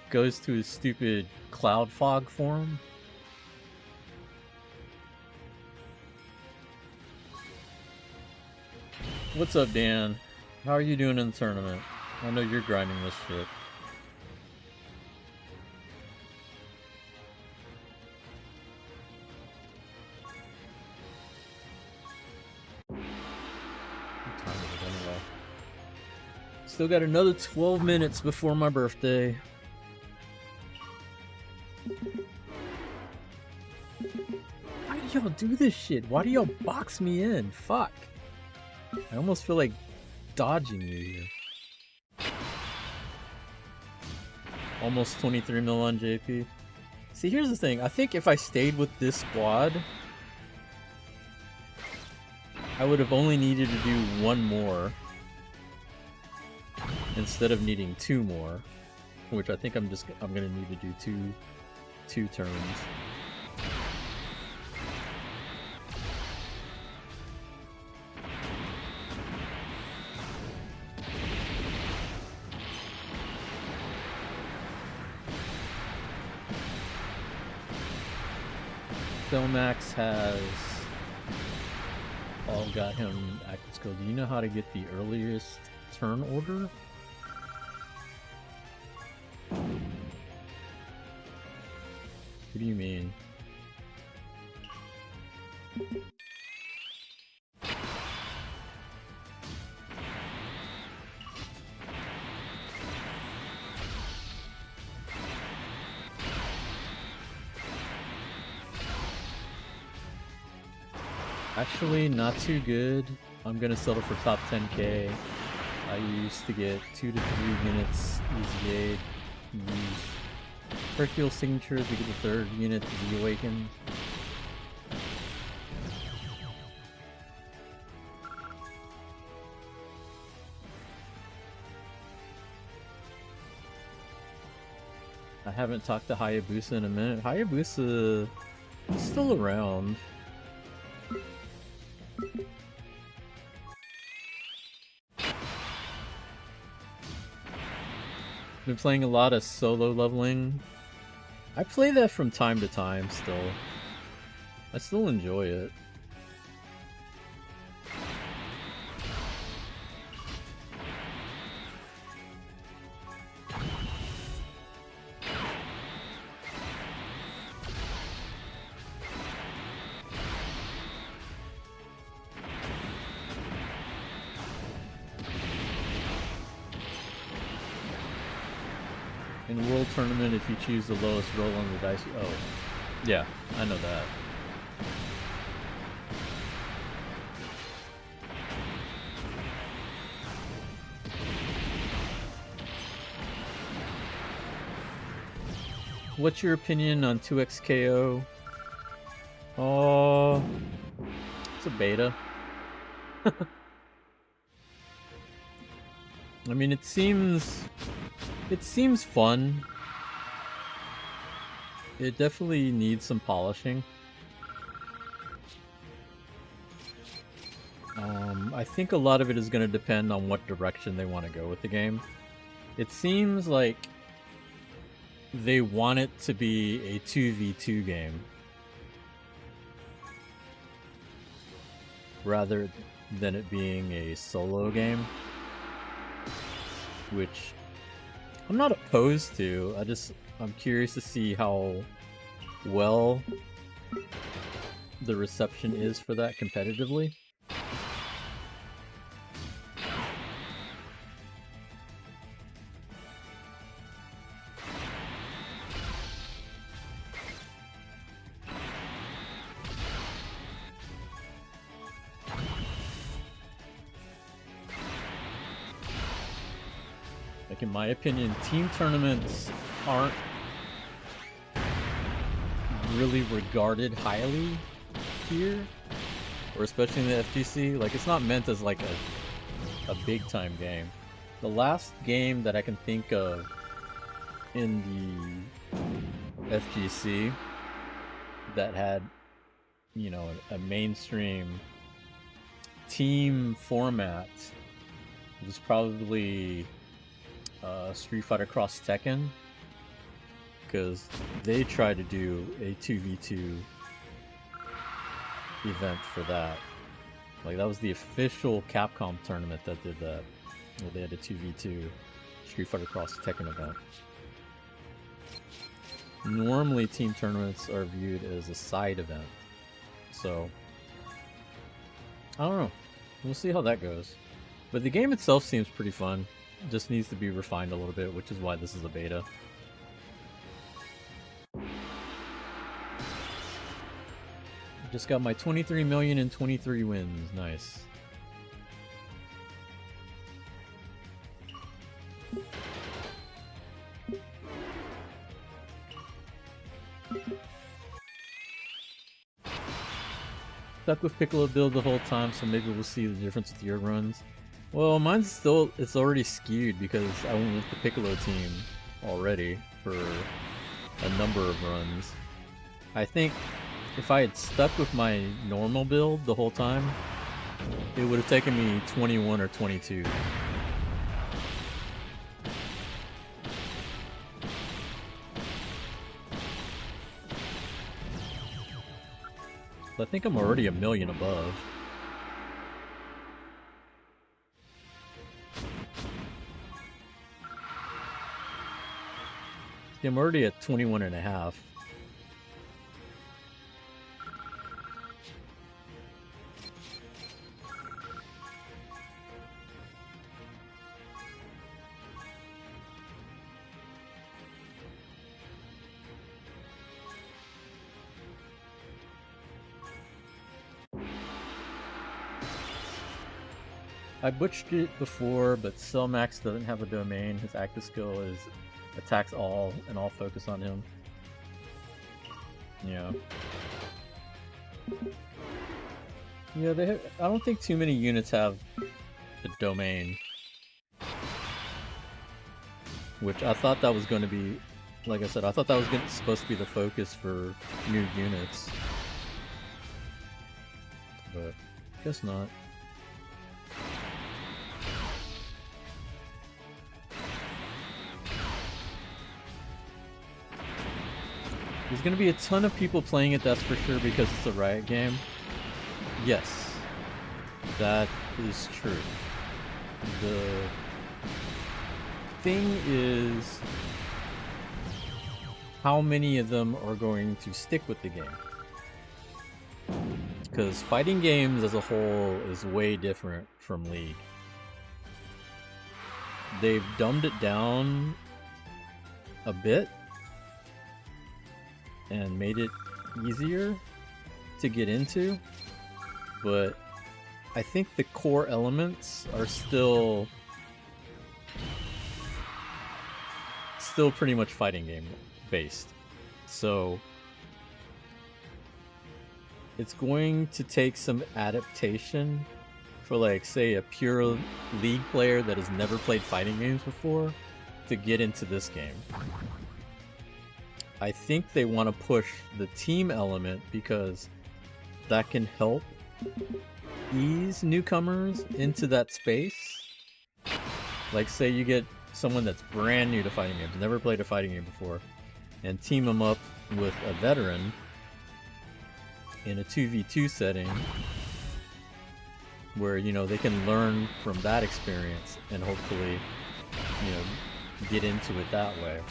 goes to his stupid cloud fog form? What's up, Dan? How are you doing in the tournament? I know you're grinding this shit. Still got another 12 minutes before my birthday. Why do y'all do this shit? Why do y'all box me in? Fuck. I almost feel like dodging you here. Almost 23 mil on JP. See, here's the thing. I think if I stayed with this squad, I would have only needed to do one more instead of needing two more, which I think I'm gonna need to do two turns. Max has all got him active skill. Do you know how to get the earliest turn order? What do you mean? Actually, not too good. I'm gonna settle for top 10k. I used to get 2 to 3 minutes easy aid. Use Hercule signature to get the third unit to be awakened. haven't talked to Hayabusa in a minute. Hayabusa is still around. Been playing a lot of solo leveling. I play that from time to time still. I still enjoy it. In World Tournament, if you choose the lowest roll on the dice... Oh, yeah, I know that. What's your opinion on 2XKO? Oh, it's a beta. I mean, it seems fun. It definitely needs some polishing. I think a lot of it is going to depend on what direction they want to go with the game. It seems like they want it to be a 2v2 game rather than it being a solo game, which I'm not opposed to. I'm curious to see how well the reception is for that competitively. Like, in my opinion, team tournaments aren't really regarded highly here, or especially in the FGC. Like, it's not meant as like a big time game. The last game that I can think of in the FGC that had, you know, a mainstream team format was probably Street Fighter Cross Tekken, because they tried to do a 2v2 event for that. Like, that was the official Capcom tournament that did that, where they had a 2v2 Street Fighter Cross Tekken event. Normally, team tournaments are viewed as a side event, so I don't know. We'll see how that goes. But the game itself seems pretty fun. Just needs to be refined a little bit, which is why this is a beta. Just got my 23 million and 23 wins. Nice. Stuck with Piccolo build the whole time, so maybe we'll see the difference with your runs. Well, mine's still, it's already skewed because I went with the Piccolo team already for a number of runs. I think if I had stuck with my normal build the whole time, it would have taken me 21 or 22. I think I'm already a million above. I'm already at 21 and a half. I butchered it before, but Cellmax doesn't have a domain. His active skill is attacks all, and all focus on him. Yeah. Yeah, they have, I don't think too many units have the domain. Which I thought that was going to be like I said, I thought that was supposed to be the focus for new units. But guess not. There's gonna be a ton of people playing it, that's for sure, because it's a Riot game. Yes, that is true. The thing is, how many of them are going to stick with the game? Because fighting games as a whole is way different from League. They've dumbed it down a bit and made it easier to get into, but I think the core elements are still pretty much fighting game based. So it's going to take some adaptation for, like, say, a pure League player that has never played fighting games before to get into this game. I think they want to push the team element because that can help ease newcomers into that space. Like, say you get someone that's brand new to fighting games, never played a fighting game before, and team them up with a veteran in a 2v2 setting where, you know, they can learn from that experience and hopefully, you know, get into it that way.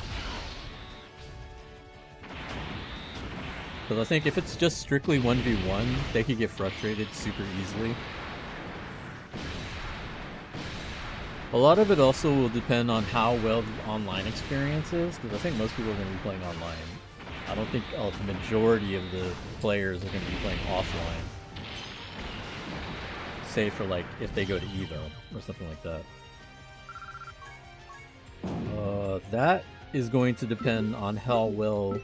Because I think if it's just strictly 1v1, they could get frustrated super easily. A lot of it also will depend on how well the online experience is, because I think most people are going to be playing online. I don't think a majority of the players are going to be playing offline. Say for, like, if they go to Evo or something like that. That is going to depend on how well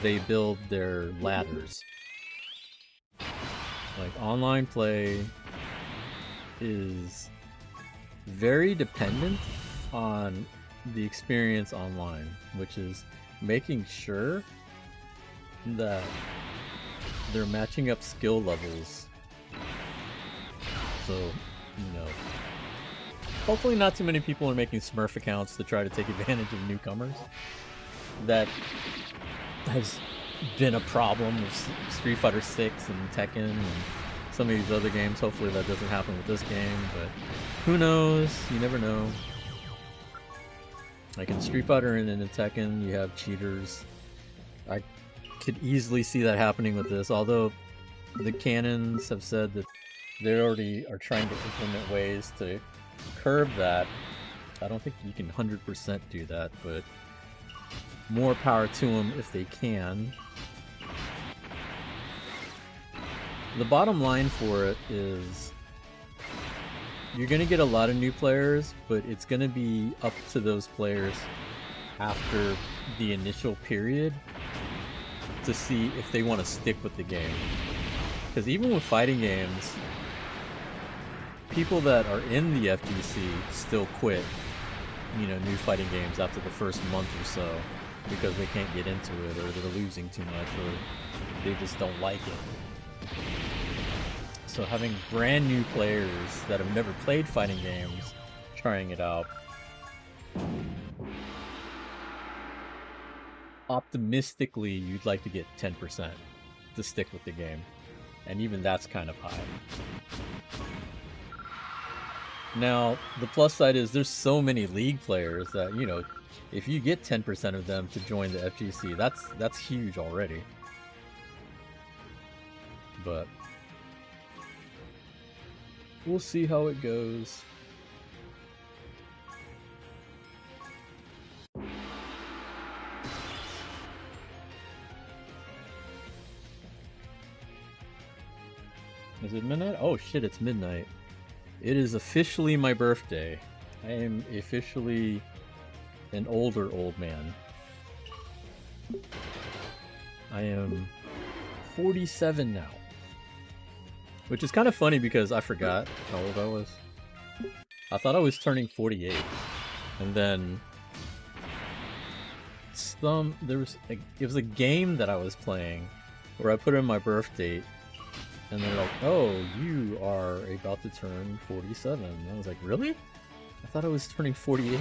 they build their ladders. Like, online play is very dependent on the experience online, which is making sure that they're matching up skill levels. So, you know, hopefully not too many people are making Smurf accounts to try to take advantage of newcomers. That has been a problem with Street Fighter 6 and Tekken and some of these other games. Hopefully that doesn't happen with this game, but who knows? You never know. Like in Street Fighter and in Tekken, you have cheaters. I could easily see that happening with this, although the canons have said that they already are trying to implement ways to curb that. I don't think you can 100% do that, but more power to them if they can. The bottom line for it is you're going to get a lot of new players, but it's going to be up to those players after the initial period to see if they want to stick with the game. Because even with fighting games, people that are in the FGC still quit, you know, new fighting games after the first month or so because they can't get into it, or they're losing too much, or they just don't like it. So having brand new players that have never played fighting games trying it out, optimistically you'd like to get 10% to stick with the game, and even that's kind of high. Now, the plus side is there's so many League players that, you know, if you get 10% of them to join the FGC, that's huge already. But we'll see how it goes. Is it midnight? Oh shit, it's midnight. It is officially my birthday. I am officially an older old man. I am 47 now. Which is kind of funny because I forgot how old I was. I thought I was turning 48. And then it was a game that I was playing where I put in my birth date, and they're like, "Oh, you are about to turn 47." And I was like, "Really? I thought I was turning 48."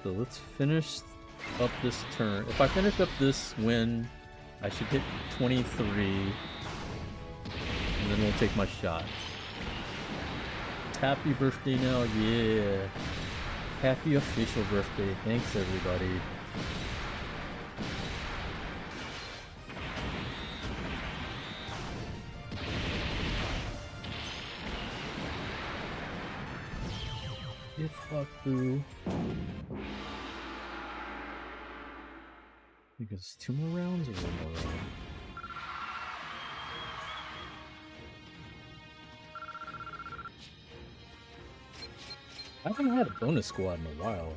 So let's finish up this turn. If I finish up this win, I should hit 23, and then we'll take my shot. Happy birthday now, yeah. Happy official birthday. Thanks, everybody. It's Haku. Because 2 more rounds or 1 more round? I haven't had a bonus squad in a while.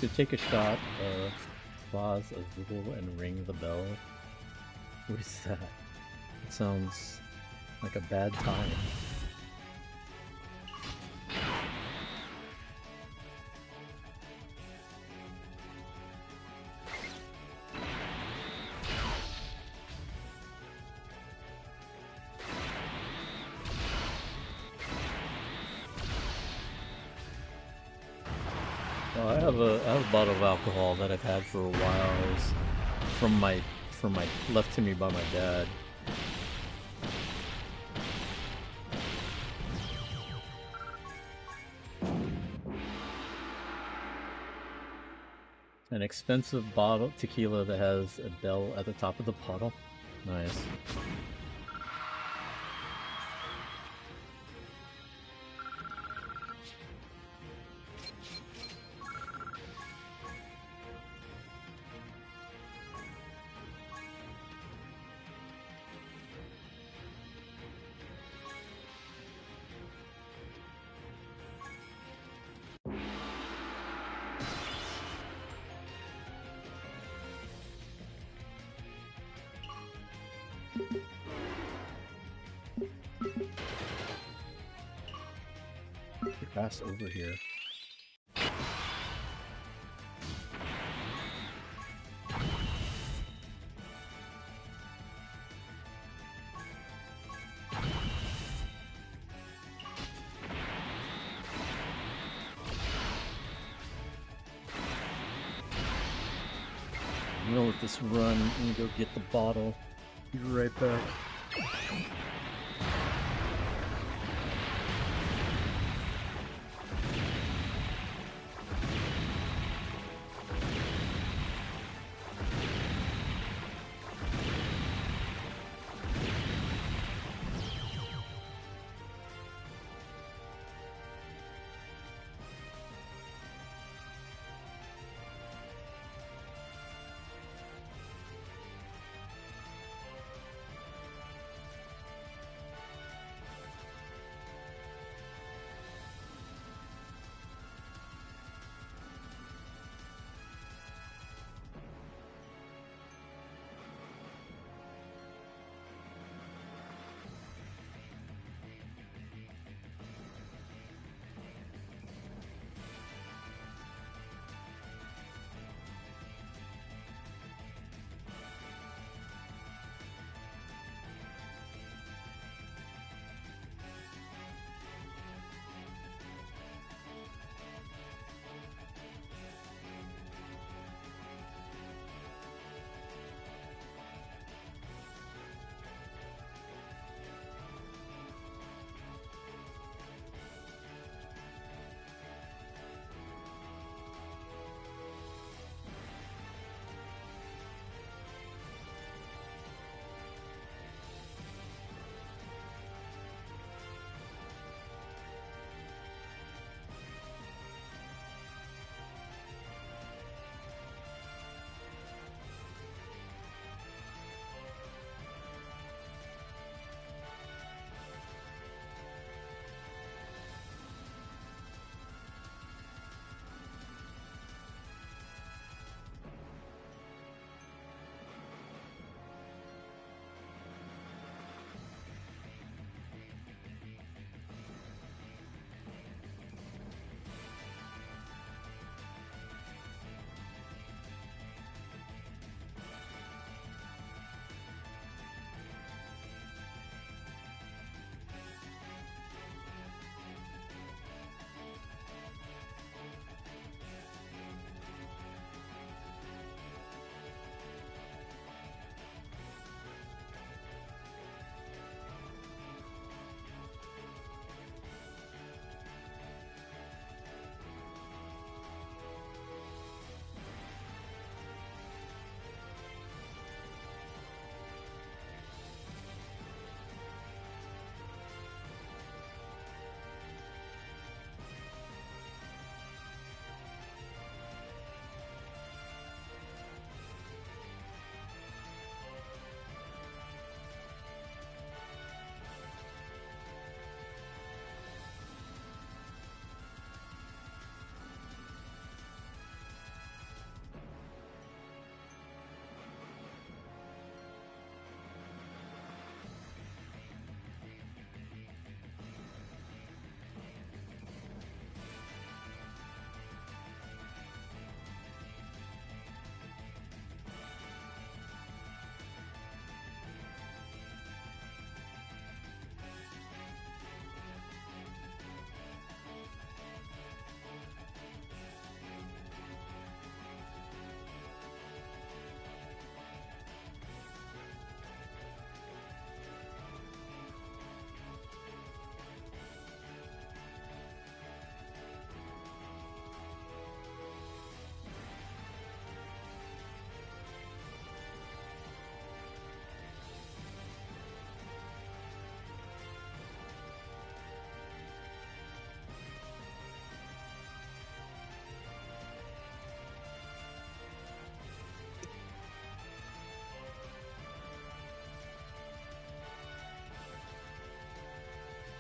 To take a shot of Claws Azul and ring the bell. What is that? It sounds like a bad time. I have a bottle of alcohol that I've had for a while. It's from my left to me by my dad. An expensive bottle tequila that has a bell at the top of the bottle. Nice. Pass over here. I'm gonna let this run. I'm gonna go get the bottle. Be right back.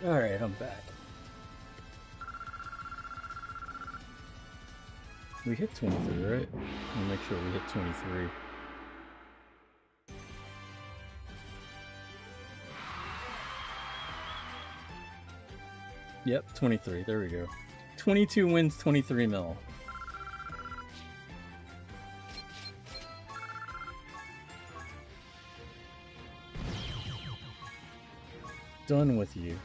Alright, I'm back. We hit 23, right? Let me make sure we hit 23. Yep, 23. There we go. 22 wins, 23 mil. Done with you.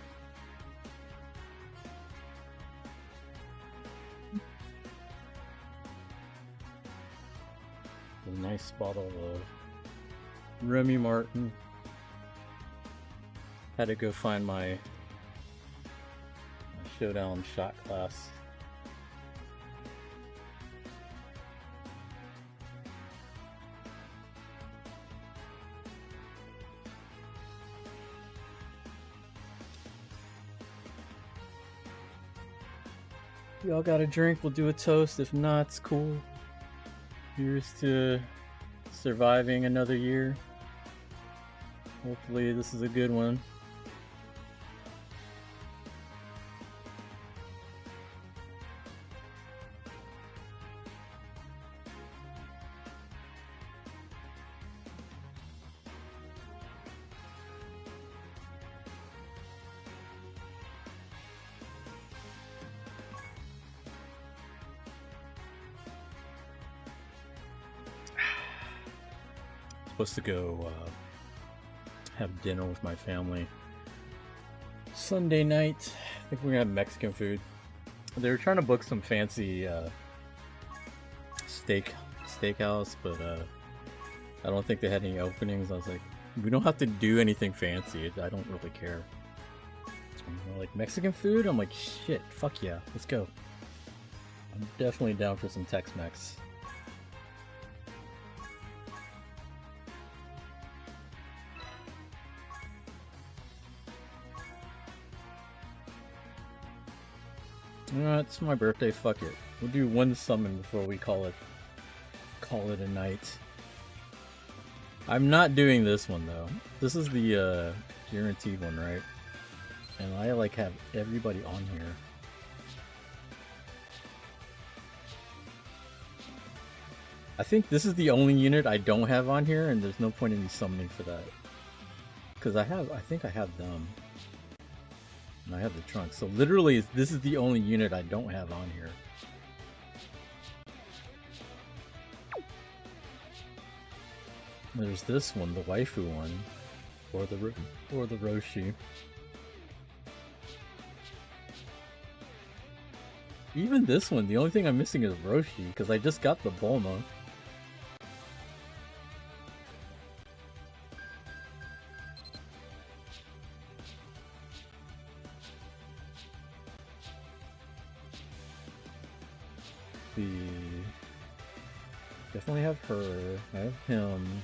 A nice bottle of Remy Martin. Had to go find my showdown shot class. Y'all got a drink, we'll do a toast. If not, it's cool. Here's to surviving another year. Hopefully this is a good one. Supposed to go have dinner with my family Sunday night. I think we're gonna have Mexican food. They were trying to book some fancy steakhouse, but I don't think they had any openings. I was like, we don't have to do anything fancy. I don't really care. And they're like, Mexican food? I'm like, shit, fuck yeah, let's go. I'm definitely down for some Tex-Mex. It's my birthday, fuck it. We'll do one summon before we call it a night. I'm not doing this one though. This is the guaranteed one, right? And I like have everybody on here. I think this is the only unit I don't have on here, and there's no point in me summoning for that. Because I think I have them. And I have the trunk, so literally this is the only unit I don't have on here. There's this one, the waifu one, or the Roshi. Even this one, the only thing I'm missing is Roshi, because I just got the Bulma. Definitely have her. I have him.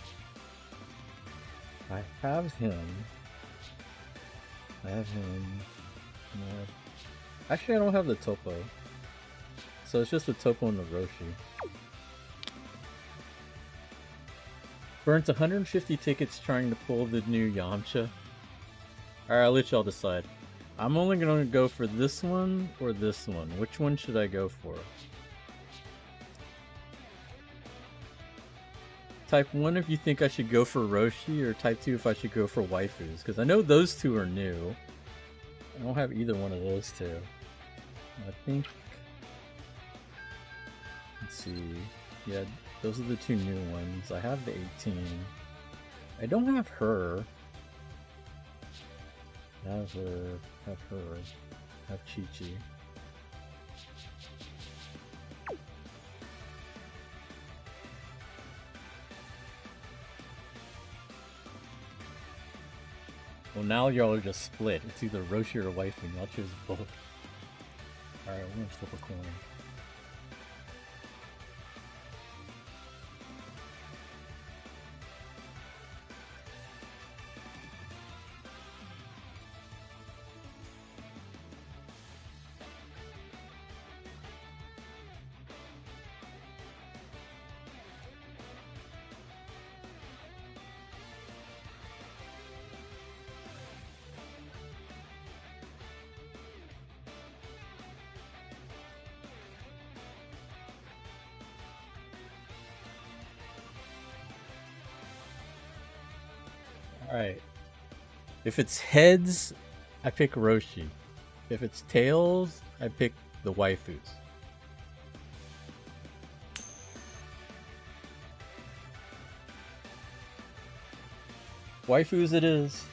I have him. I have him. No. Actually, I don't have the Topo. So it's just the Topo and the Roshi. Burnt 150 tickets trying to pull the new Yamcha. Alright, I'll let y'all decide. I'm only gonna go for this one or this one. Which one should I go for? Type 1 if you think I should go for Roshi, or type 2 if I should go for waifus, because I know those two are new. I don't have either one of those two. I think... Let's see... Yeah, those are the two new ones. I have the 18. I don't have her. Have her. Have Chi-Chi. Well, now y'all are just split. It's either Roshi or waifu. Y'all choose both. Alright, we're gonna flip a coin. Alright. If it's heads, I pick Roshi. If it's tails, I pick the waifus. Waifus it is.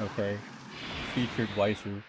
Okay. Featured waifu.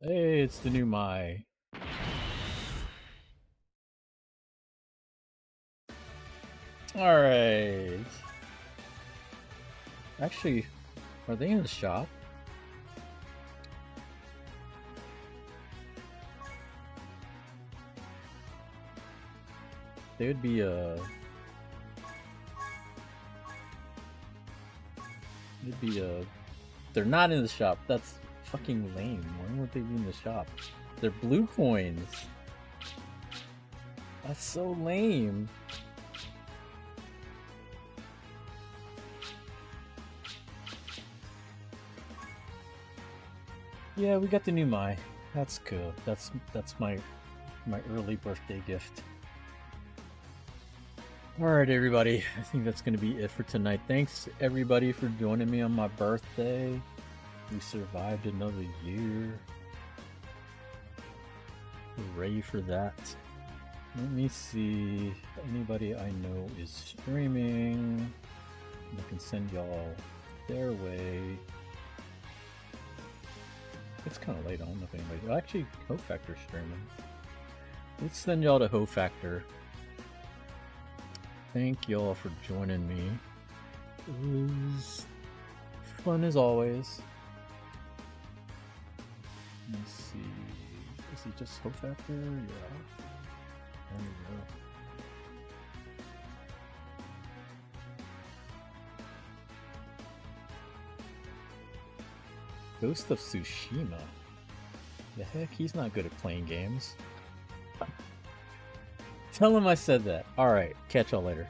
Hey, it's the new Mai. Alright. Actually, are they in the shop? They would be they're not in the shop. That's fucking lame. Why would they be in the shop? They're blue coins. That's so lame. Yeah, we got the new Mai. That's good. That's my early birthday gift. Alright everybody, I think that's going to be it for tonight. Thanks everybody for joining me on my birthday. We survived another year. Hooray for that. Let me see if anybody I know is streaming. I can send y'all their way. It's kind of late, I don't know if anybody... Well, actually, Ho Factor's streaming. Let's send y'all to Ho Factor. Thank y'all for joining me. It was fun as always. Let's see. Is he just Ho Factor? Yeah. There we go. Ghost of Tsushima? The heck? He's not good at playing games. Tell him I said that. Alright, catch y'all later.